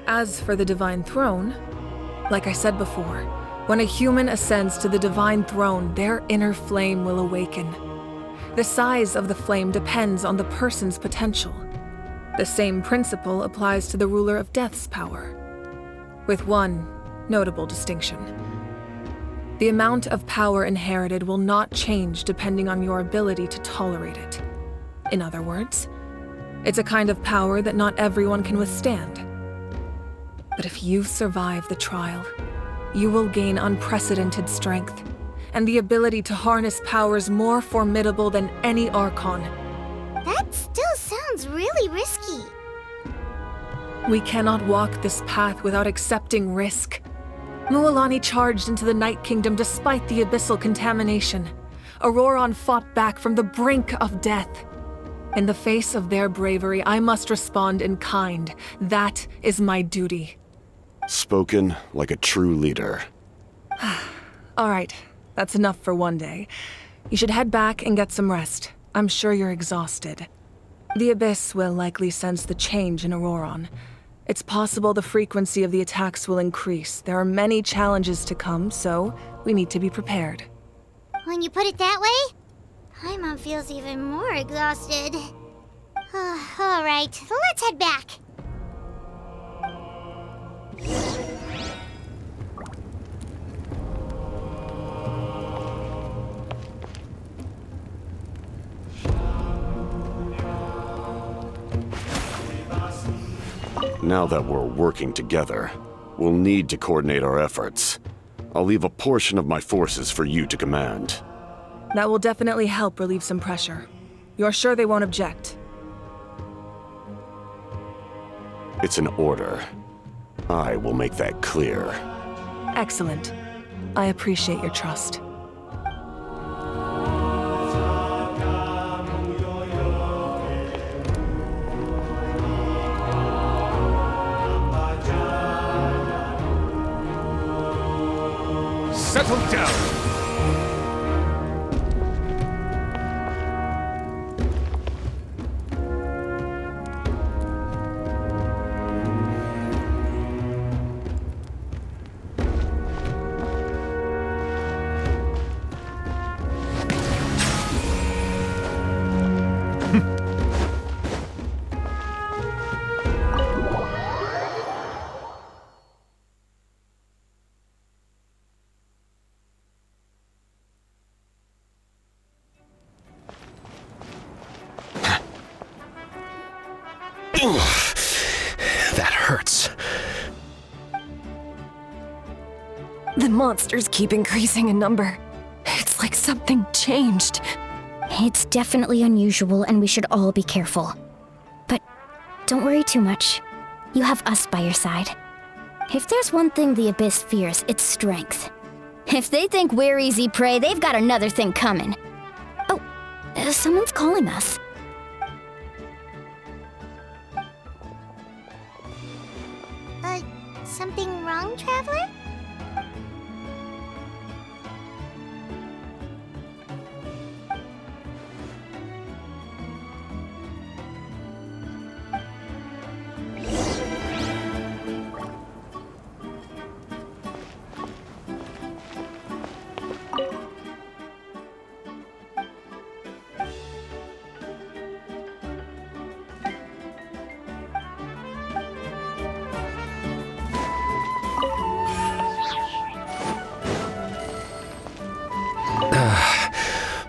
As for the Divine Throne, like I said before, when a human ascends to the Divine Throne, their inner flame will awaken. The size of the flame depends on the person's potential. The same principle applies to the ruler of Death's power, with one notable distinction. The amount of power inherited will not change depending on your ability to tolerate it. In other words, it's a kind of power that not everyone can withstand. But if you survive the trial, you will gain unprecedented strength, and the ability to harness powers more formidable than any Archon. That still sounds really risky. We cannot walk this path without accepting risk. Mualani charged into the Night Kingdom despite the abyssal contamination. Auroron fought back from the brink of death. In the face of their bravery, I must respond in kind. That is my duty. Spoken like a true leader. All right, that's enough for one day. You should head back and get some rest. I'm sure you're exhausted. The Abyss will likely sense the change in Auroron. It's possible the frequency of the attacks will increase. There are many challenges to come, so we need to be prepared. When you put it that way, Paimon feels even more exhausted. All right, let's head back. Now that we're working together, we'll need to coordinate our efforts. I'll leave a portion of my forces for you to command. That will definitely help relieve some pressure. You're sure they won't object? It's an order. I will make that clear. Excellent. I appreciate your trust. Settle down! That hurts. The monsters keep increasing in number. It's like something changed. It's definitely unusual, and we should all be careful. But don't worry too much. You have us by your side. If there's one thing the Abyss fears, it's strength. If they think we're easy prey, they've got another thing coming. Oh, someone's calling us. Something wrong, Traveler?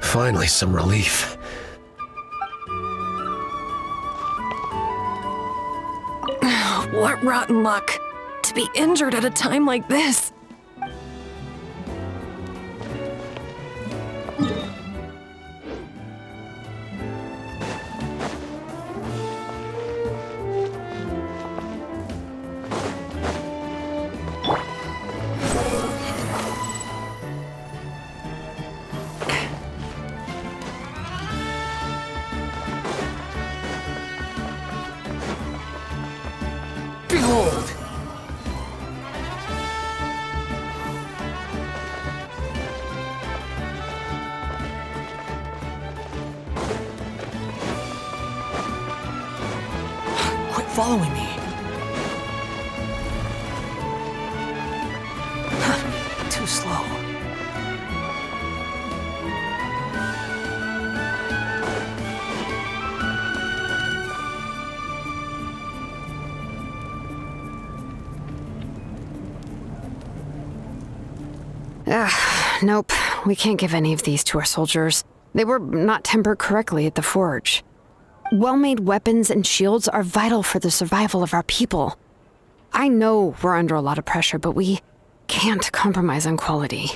Finally, some relief. What rotten luck. To be injured at a time like this. Behold! Quit following me. Too slow. Nope. We can't give any of these to our soldiers. They were not tempered correctly at the forge. Well-made weapons and shields are vital for the survival of our people. I know we're under a lot of pressure, but we can't compromise on quality.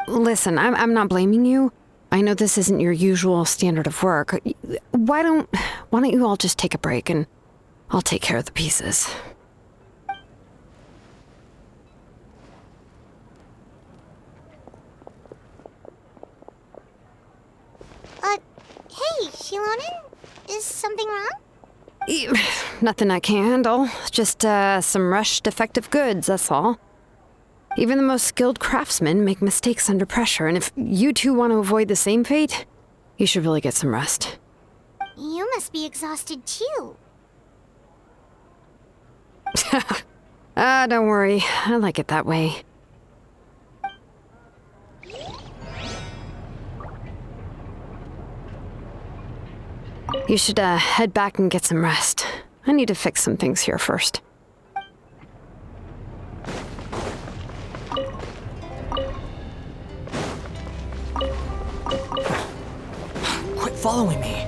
Listen, I'm not blaming you. I know this isn't your usual standard of work. Why don't you all just take a break and I'll take care of the pieces. Hey, Xilonen? Is something wrong? Nothing I can't handle. Just some rushed defective goods, that's all. Even the most skilled craftsmen make mistakes under pressure, and if you two want to avoid the same fate, you should really get some rest. You must be exhausted too. Don't worry. I like it that way. You should head back and get some rest. I need to fix some things here first. Quit following me.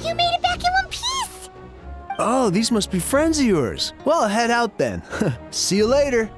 You made it back in one piece! Oh, these must be friends of yours. Well, head out then. See you later.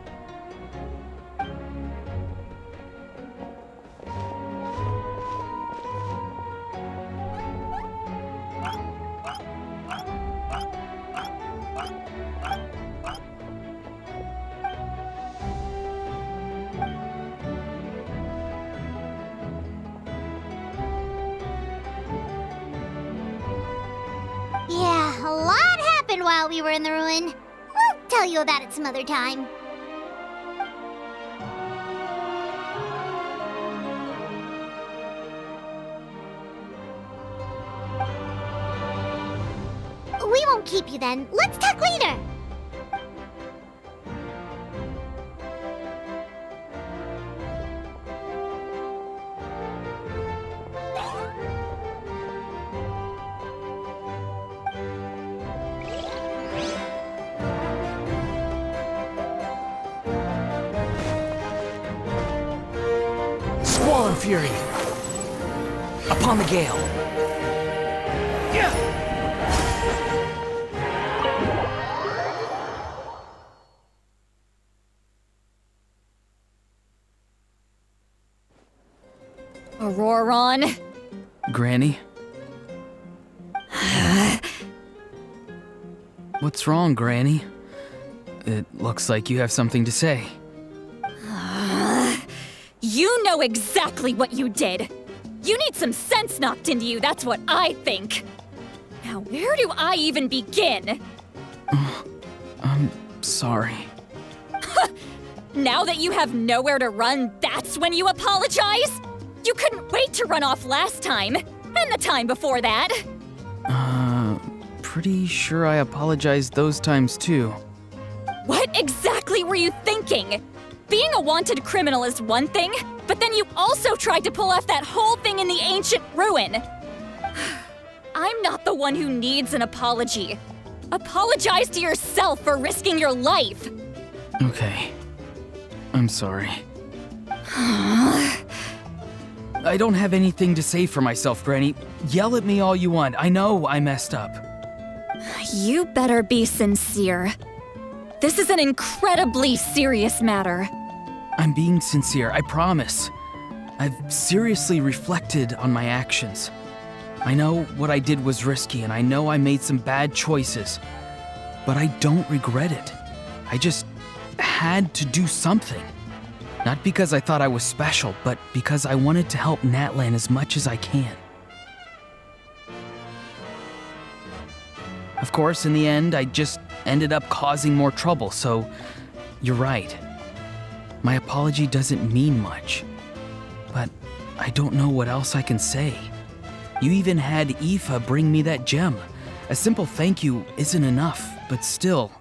Yeah, a lot happened while we were in the ruin. We'll tell you about it some other time. We won't keep you then. Let's talk later. Squall and Fury! Upon the gale! Auroron? Granny? What's wrong, Granny? It looks like you have something to say. You know exactly what you did. You need some sense knocked into you, that's what I think. Now, where do I even begin? I'm sorry. Now that you have nowhere to run, that's when you apologize? You couldn't wait to run off last time, and the time before that. Pretty sure I apologized those times too. What exactly were you thinking? Being a wanted criminal is one thing, but then you also tried to pull off that whole thing in the ancient ruin. I'm not the one who needs an apology. Apologize to yourself for risking your life. Okay. I'm sorry. I don't have anything to say for myself, Granny. Yell at me all you want. I know I messed up. You better be sincere. This is an incredibly serious matter. I'm being sincere, I promise. I've seriously reflected on my actions. I know what I did was risky, and I know I made some bad choices. But I don't regret it. I just had to do something. Not because I thought I was special, but because I wanted to help Natlan as much as I can. Of course, in the end, I just ended up causing more trouble, so you're right. My apology doesn't mean much, but I don't know what else I can say. You even had Aoife bring me that gem. A simple thank you isn't enough, but still.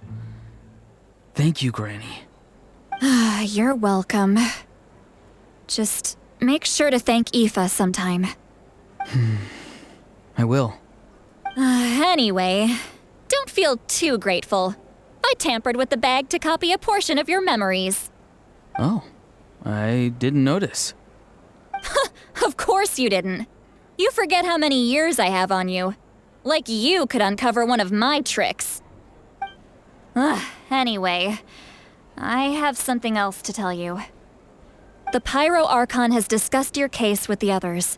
Thank you, Granny. You're welcome. Just make sure to thank Aoife sometime. I will. Anyway, don't feel too grateful. I tampered with the bag to copy a portion of your memories. Oh, I didn't notice. Of course you didn't. You forget how many years I have on you. Like you could uncover one of my tricks. Anyway, I have something else to tell you. The Pyro Archon has discussed your case with the others.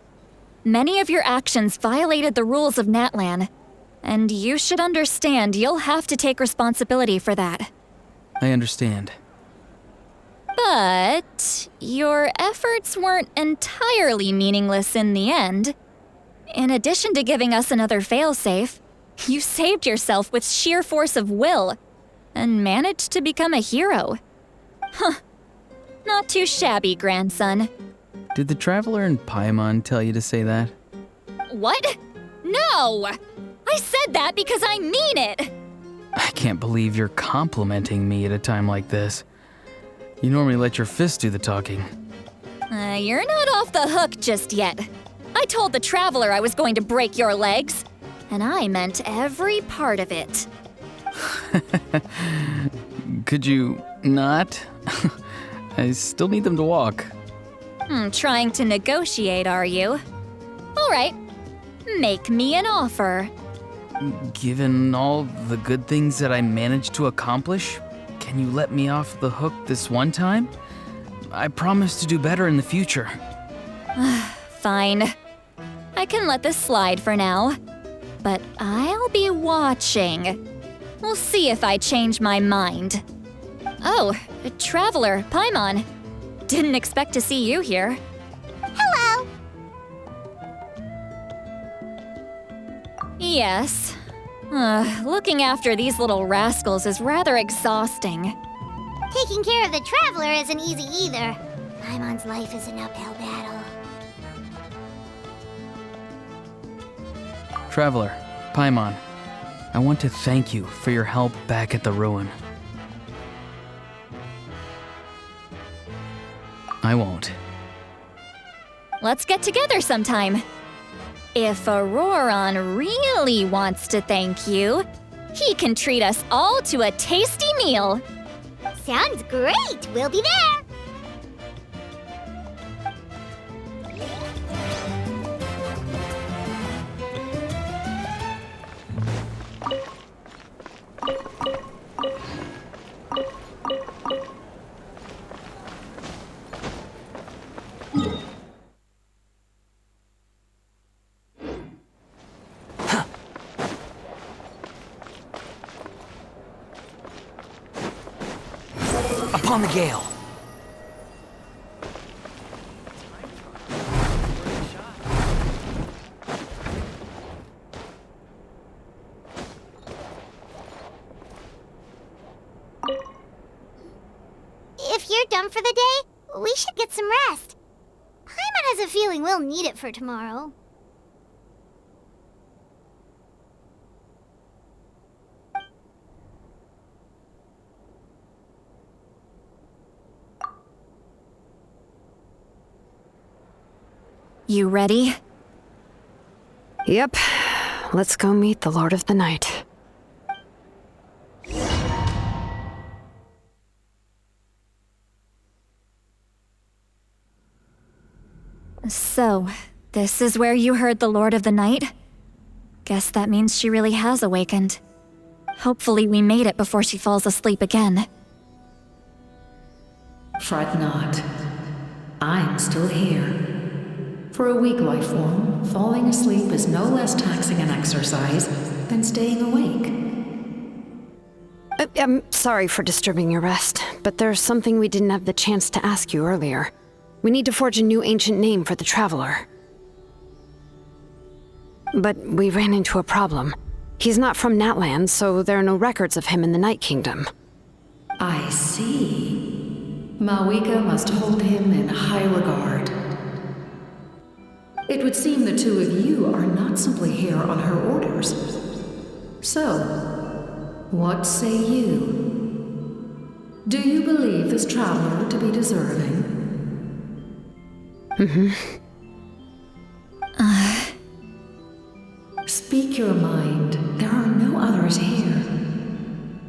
Many of your actions violated the rules of Natlan, and you should understand you'll have to take responsibility for that. I understand. But your efforts weren't entirely meaningless in the end. In addition to giving us another failsafe, you saved yourself with sheer force of will and managed to become a hero. Huh. Not too shabby, grandson. Did the Traveler and Paimon tell you to say that? What? No! I said that because I mean it! I can't believe you're complimenting me at a time like this. You normally let your fist do the talking. You're not off the hook just yet. I told the Traveler I was going to break your legs, and I meant every part of it. Could you not? I still need them to walk. Trying to negotiate, are you? All right, make me an offer. Given all the good things that I managed to accomplish, can you let me off the hook this one time? I promise to do better in the future. Fine. I can let this slide for now. But I'll be watching. We'll see if I change my mind. Oh, Traveler, Paimon. Didn't expect to see you here. Hello! Yes. Looking after these little rascals is rather exhausting. Taking care of the Traveler isn't easy either. Paimon's life is an uphill battle. Traveler, Paimon, I want to thank you for your help back at the ruin. I won't. Let's get together sometime. If Auroron really wants to thank you, he can treat us all to a tasty meal. Sounds great! We'll be there! Upon the gale! If you're done for the day, we should get some rest. Paimon has a feeling we'll need it for tomorrow. You ready? Yep. Let's go meet the Lord of the Night. So, this is where you heard the Lord of the Night? Guess that means she really has awakened. Hopefully we made it before she falls asleep again. Fret not. I'm still here. For a weak life form, falling asleep is no less taxing an exercise than staying awake. I'm sorry for disturbing your rest, but there's something we didn't have the chance to ask you earlier. We need to forge a new ancient name for the Traveler. But we ran into a problem. He's not from Natlan, so there are no records of him in the Night Kingdom. I see. Malwika must hold him in high regard. It would seem the two of you are not simply here on her orders. So, what say you? Do you believe this Traveler to be deserving? Speak your mind. There are no others here.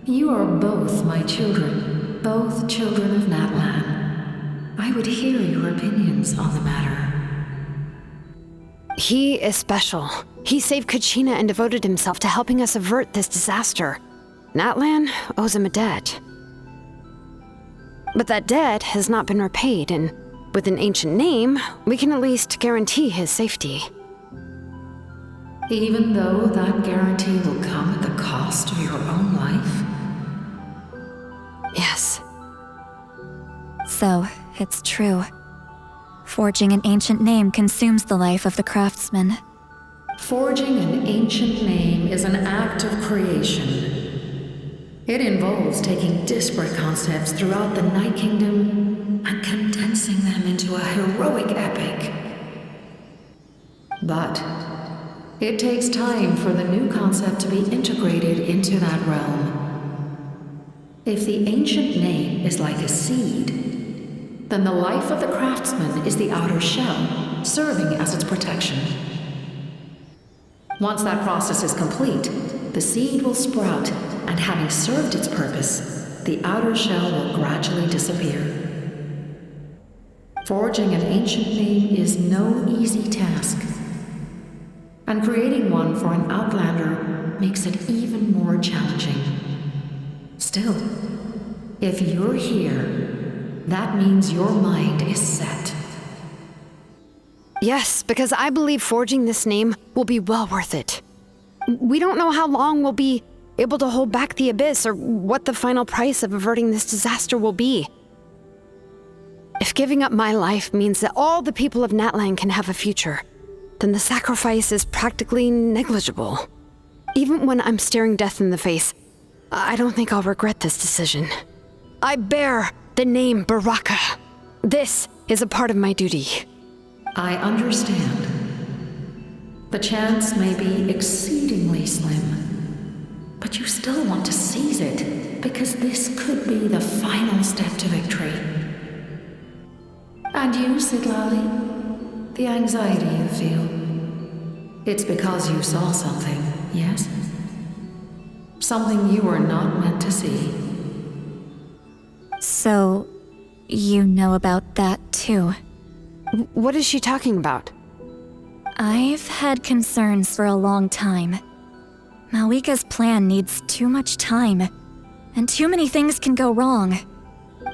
You are both my children, both children of Natlan. I would hear your opinions on the matter. He is special. He saved Kachina and devoted himself to helping us avert this disaster. Natlan owes him a debt. But that debt has not been repaid, and with an ancient name, we can at least guarantee his safety. Even though that guarantee will come at the cost of your own life? Yes. So, it's true. Forging an ancient name consumes the life of the craftsman. Forging an ancient name is an act of creation. It involves taking disparate concepts throughout the Night Kingdom and condensing them into a heroic epic. But it takes time for the new concept to be integrated into that realm. If the ancient name is like a seed, then the life of the craftsman is the outer shell, serving as its protection. Once that process is complete, the seed will sprout, and having served its purpose, the outer shell will gradually disappear. Forging an ancient name is no easy task, and creating one for an outlander makes it even more challenging. Still, if you're here, that means your mind is set. Yes, because I believe forging this name will be well worth it. We don't know how long we'll be able to hold back the Abyss or what the final price of averting this disaster will be. If giving up my life means that all the people of Natlan can have a future, then the sacrifice is practically negligible. Even when I'm staring death in the face, I don't think I'll regret this decision. I bear the name Baraka. This is a part of my duty. I understand. The chance may be exceedingly slim, but you still want to seize it because this could be the final step to victory. And you, Citlali, the anxiety you feel, it's because you saw something, yes? Something you were not meant to see. So, you know about that too? What is she talking about? I've had concerns for a long time. Malika's plan needs too much time, and too many things can go wrong.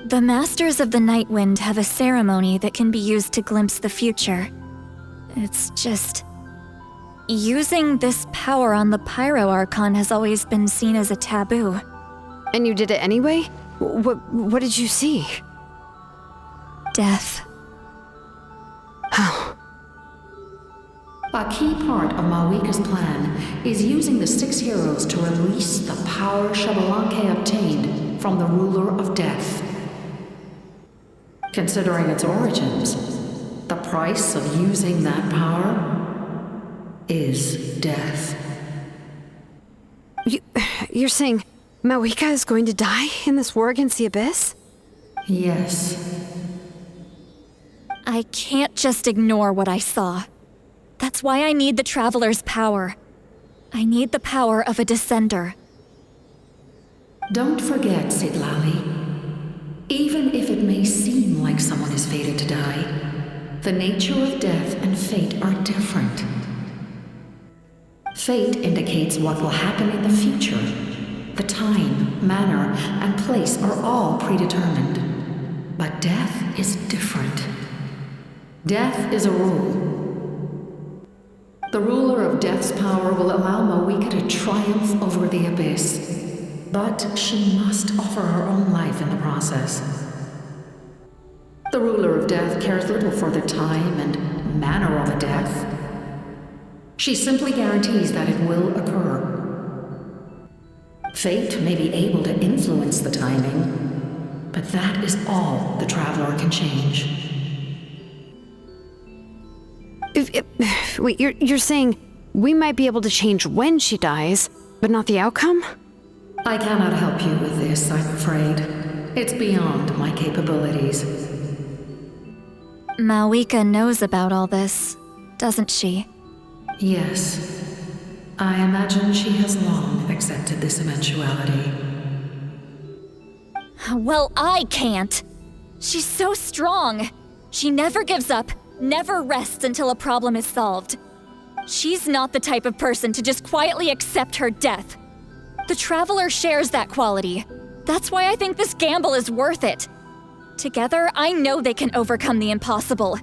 The Masters of the Nightwind have a ceremony that can be used to glimpse the future. It's just... using this power on the Pyro Archon has always been seen as a taboo. And you did it anyway? What did you see? Death. How? A key part of Malika's plan is using the 6 heroes to release the power Xbalanque obtained from the Ruler of Death. Considering its origins, the price of using that power is death. You're saying Malika is going to die in this war against the Abyss? Yes. I can't just ignore what I saw. That's why I need the Traveler's power. I need the power of a Descender. Don't forget, Citlali. Even if it may seem like someone is fated to die, the nature of death and fate are different. Fate indicates what will happen in the future. The time, manner, and place are all predetermined. But death is different. Death is a rule. The ruler of Death's power will allow Malika to triumph over the Abyss, but she must offer her own life in the process. The ruler of Death cares little for the time and manner of a death. She simply guarantees that it will occur. Fate may be able to influence the timing, but that is all the Traveler can change. Wait, you're saying we might be able to change when she dies, but not the outcome? I cannot help you with this, I'm afraid. It's beyond my capabilities. Malika knows about all this, doesn't she? Yes. I imagine she has long accepted this eventuality. Well, I can't. She's so strong. She never gives up, never rests until a problem is solved. She's not the type of person to just quietly accept her death. The Traveler shares that quality. That's why I think this gamble is worth it. Together, I know they can overcome the impossible.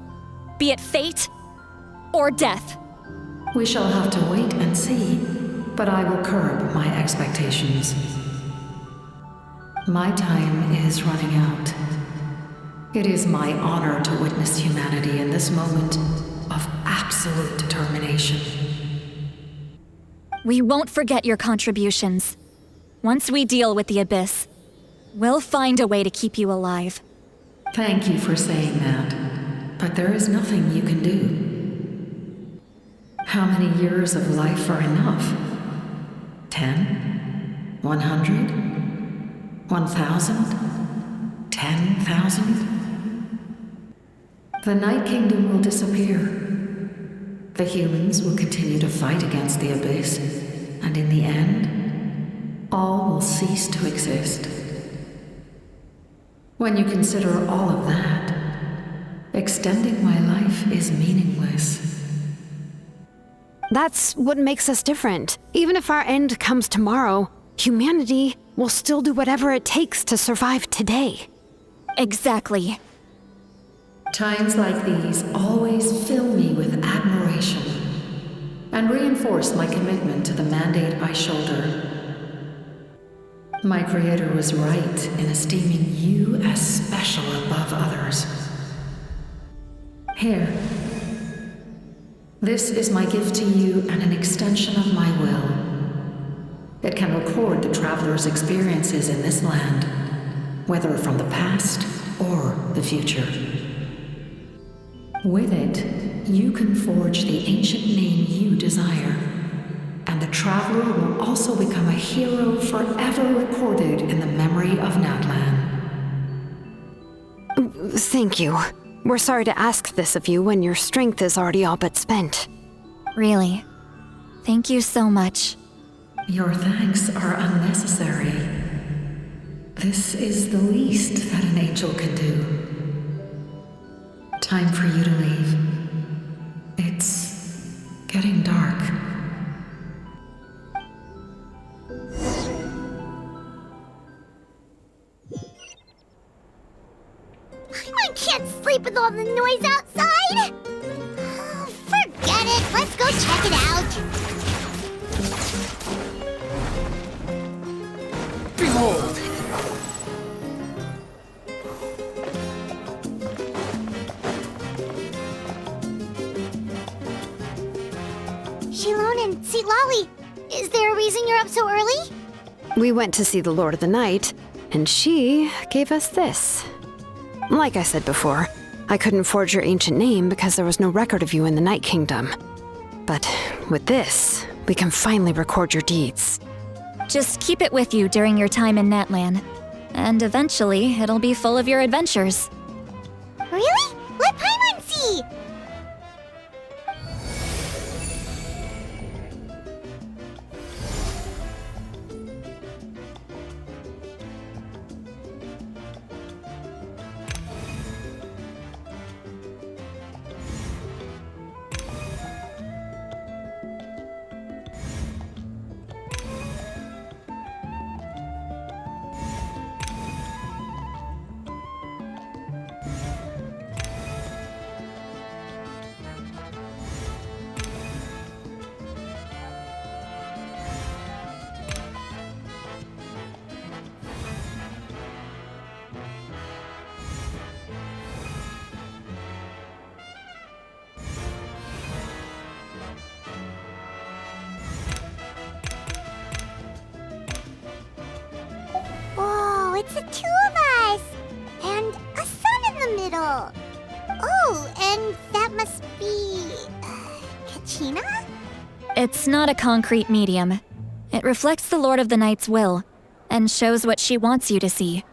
Be it fate or death. We shall have to wait and see, but I will curb my expectations. My time is running out. It is my honor to witness humanity in this moment of absolute determination. We won't forget your contributions. Once we deal with the Abyss, we'll find a way to keep you alive. Thank you for saying that, but there is nothing you can do. How many years of life are enough? 10? 100? 1,000? 10,000? The Night Kingdom will disappear. The humans will continue to fight against the Abyss, and in the end, all will cease to exist. When you consider all of that, extending my life is meaningless. That's what makes us different. Even if our end comes tomorrow, humanity will still do whatever it takes to survive today. Exactly. Times like these always fill me with admiration and reinforce my commitment to the mandate I shoulder. My Creator was right in esteeming you as special above others. Here. This is my gift to you and an extension of my will. It can record the Traveler's experiences in this land, whether from the past or the future. With it, you can forge the ancient name you desire, and the Traveler will also become a hero forever recorded in the memory of Natlan. Thank you. We're sorry to ask this of you when your strength is already all but spent. Really. Thank you so much. Your thanks are unnecessary. This is the least that an angel can do. Time for you to leave. It's getting dark. I can't sleep with all the noise outside! Forget it, let's go check it out! Behold! Shilon and Citlali, is there a reason you're up so early? We went to see the Lord of the Night, and she gave us this. Like I said before, I couldn't forge your ancient name because there was no record of you in the Night Kingdom. But with this, we can finally record your deeds. Just keep it with you during your time in Natlan, and eventually it'll be full of your adventures. Really? Let Paimon see! Whoa, it's the two of us! And a sun in the middle! Oh, and that must be... Kachina? It's not a concrete medium. It reflects the Lord of the Night's will, and shows what she wants you to see.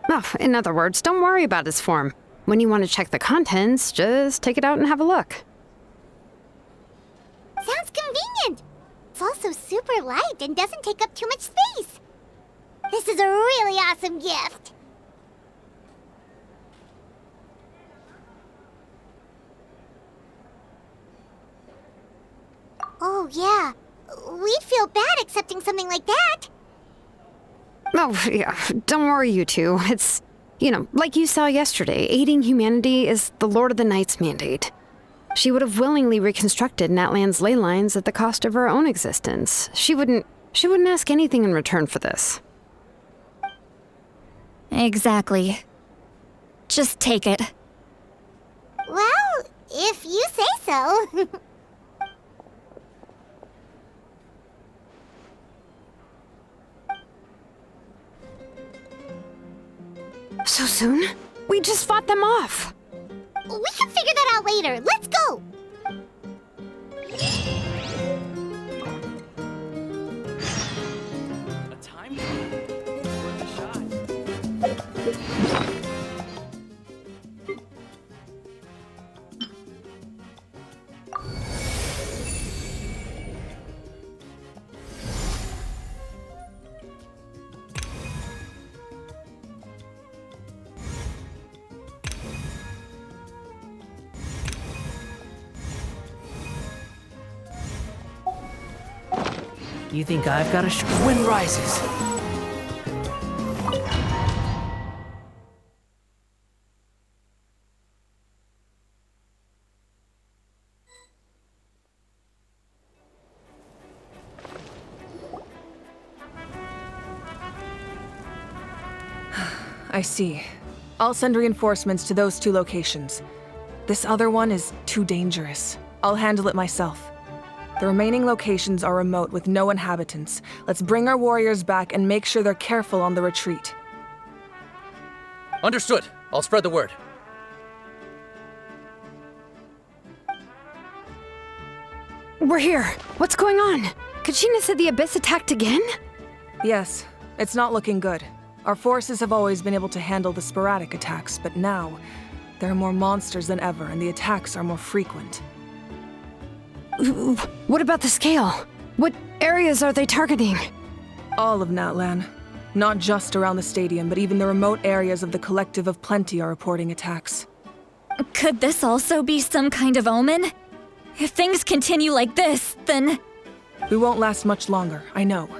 Oh, in other words, don't worry about its form. When you want to check the contents, just take it out and have a look. Sounds convenient! It's also super light and doesn't take up too much space. This is a really awesome gift. Oh, yeah. We'd feel bad accepting something like that. Oh, yeah, don't worry, you two. It's, like you saw yesterday, aiding humanity is the Lord of the Night's mandate. She would have willingly reconstructed Natlan's ley lines at the cost of her own existence. She wouldn't ask anything in return for this. Exactly. Just take it. Well, if you say so. So soon? We just fought them off. We can figure that out later. Let's go! A time worth a shot. You think I've got a Wind rises. I see. I'll send reinforcements to those 2 locations. This other one is too dangerous. I'll handle it myself. The remaining locations are remote with no inhabitants. Let's bring our warriors back and make sure they're careful on the retreat. Understood. I'll spread the word. We're here. What's going on? Kachina said the Abyss attacked again? Yes, it's not looking good. Our forces have always been able to handle the sporadic attacks, but now, there are more monsters than ever, and the attacks are more frequent. What about the scale? What areas are they targeting? All of Natlan. Not just around the stadium, but even the remote areas of the Collective of Plenty are reporting attacks. Could this also be some kind of omen? If things continue like this, then... We won't last much longer, I know.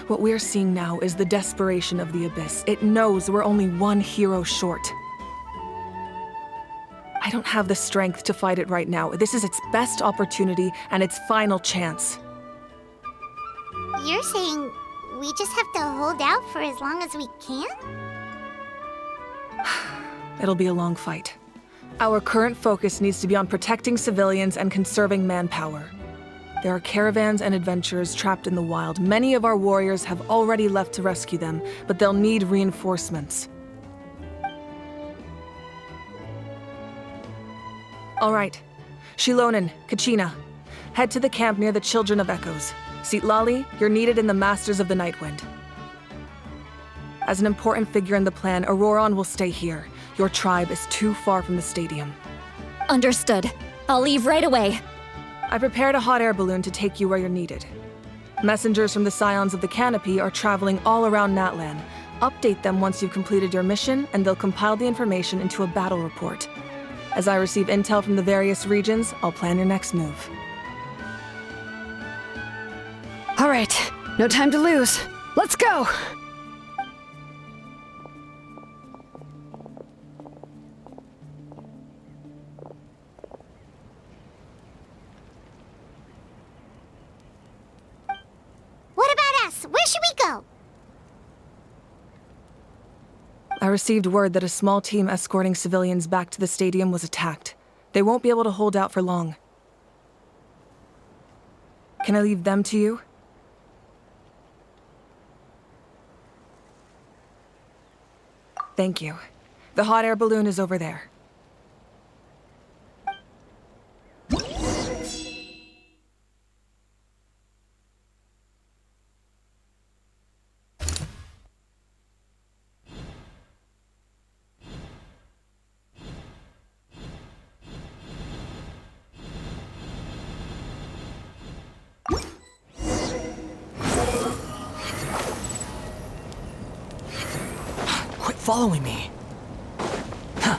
What we're seeing now is the desperation of the Abyss. It knows we're only one hero short. I don't have the strength to fight it right now. This is its best opportunity and its final chance. You're saying we just have to hold out for as long as we can? It'll be a long fight. Our current focus needs to be on protecting civilians and conserving manpower. There are caravans and adventurers trapped in the wild. Many of our warriors have already left to rescue them, but they'll need reinforcements. All right. Shilonen, Kachina, head to the camp near the Children of Echoes. Citlali, you're needed in the Masters of the Nightwind. As an important figure in the plan, Auroron will stay here. Your tribe is too far from the stadium. Understood. I'll leave right away. I prepared a hot air balloon to take you where you're needed. Messengers from the Scions of the Canopy are traveling all around Natlan. Update them once you've completed your mission, and they'll compile the information into a battle report. As I receive intel from the various regions, I'll plan your next move. All right, no time to lose. Let's go! What about us? Where should we go? I received word that a small team escorting civilians back to the stadium was attacked. They won't be able to hold out for long. Can I leave them to you? Thank you. The hot air balloon is over there. Quit following me. Huh.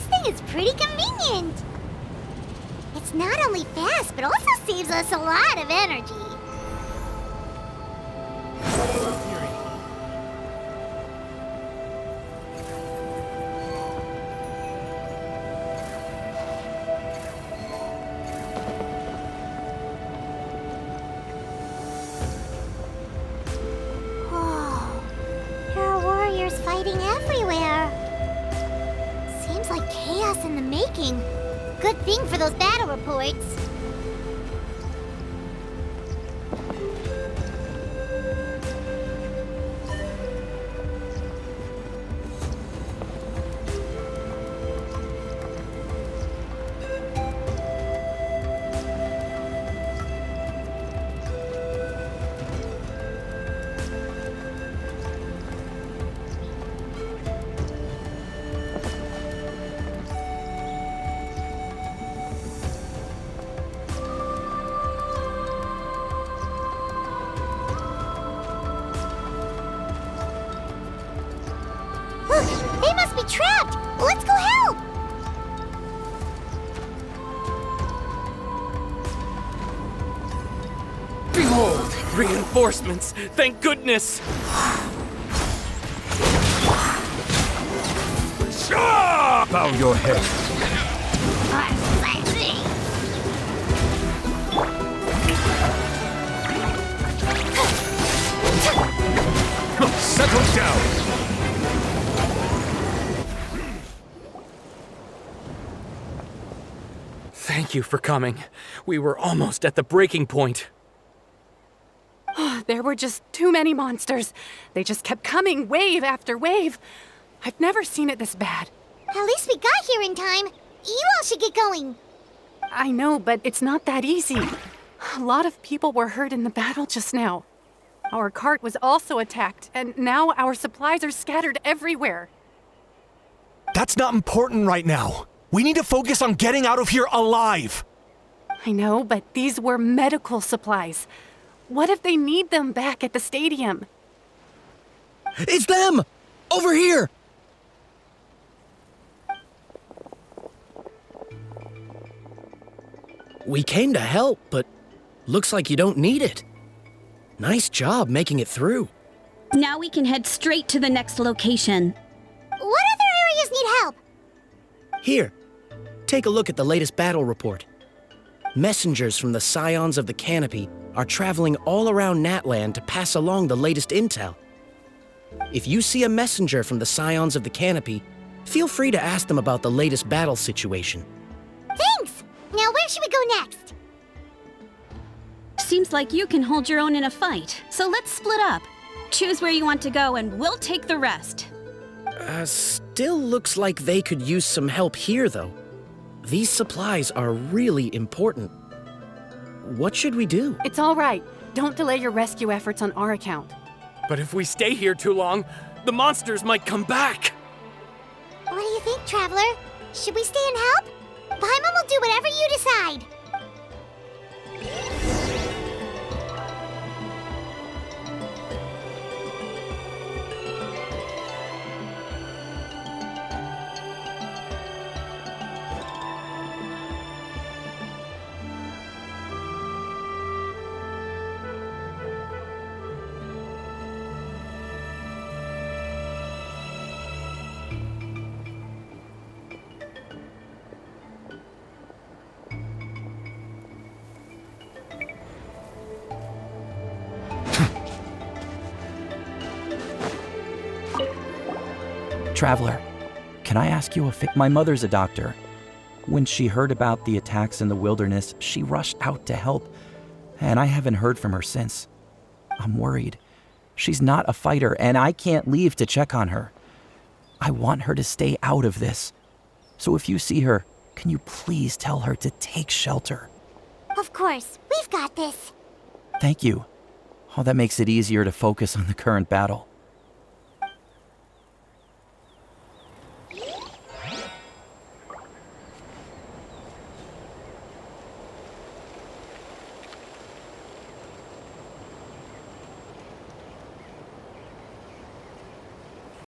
This thing is pretty convenient. It's not only fast, but also saves us a lot of energy. Whoa. There are warriors fighting everywhere. Seems like chaos in the making. Good thing for those battle reports. Look, they must be trapped! Let's go help! Behold! Reinforcements! Thank goodness! Bow your head. Settle down! Thank you for coming. We were almost at the breaking point. There were just too many monsters. They just kept coming, wave after wave. I've never seen it this bad. At least we got here in time. You all should get going. I know, but it's not that easy. A lot of people were hurt in the battle just now. Our cart was also attacked, and now our supplies are scattered everywhere. That's not important right now. We need to focus on getting out of here alive. I know, but these were medical supplies. What if they need them back at the stadium? It's them! Over here! We came to help, but looks like you don't need it. Nice job making it through. Now we can head straight to the next location. What other areas need help? Here, take a look at the latest battle report. Messengers from the Scions of the Canopy are traveling all around Natlan to pass along the latest intel. If you see a messenger from the Scions of the Canopy, feel free to ask them about the latest battle situation. Thanks! Now where should we go next? Seems like you can hold your own in a fight, so let's split up. Choose where you want to go and we'll take the rest. Still looks like they could use some help here, though. These supplies are really important. What should we do? It's all right. Don't delay your rescue efforts on our account. But if we stay here too long, the monsters might come back. What do you think, Traveler? Should we stay and help? Paimon will do whatever you decide. Traveler, can I ask you a favor? My mother's a doctor. When she heard about the attacks in the wilderness, she rushed out to help, and I haven't heard from her since. I'm worried. She's not a fighter, and I can't leave to check on her. I want her to stay out of this. So if you see her, can you please tell her to take shelter? Of course, we've got this. Thank you. Oh, that makes it easier to focus on the current battle.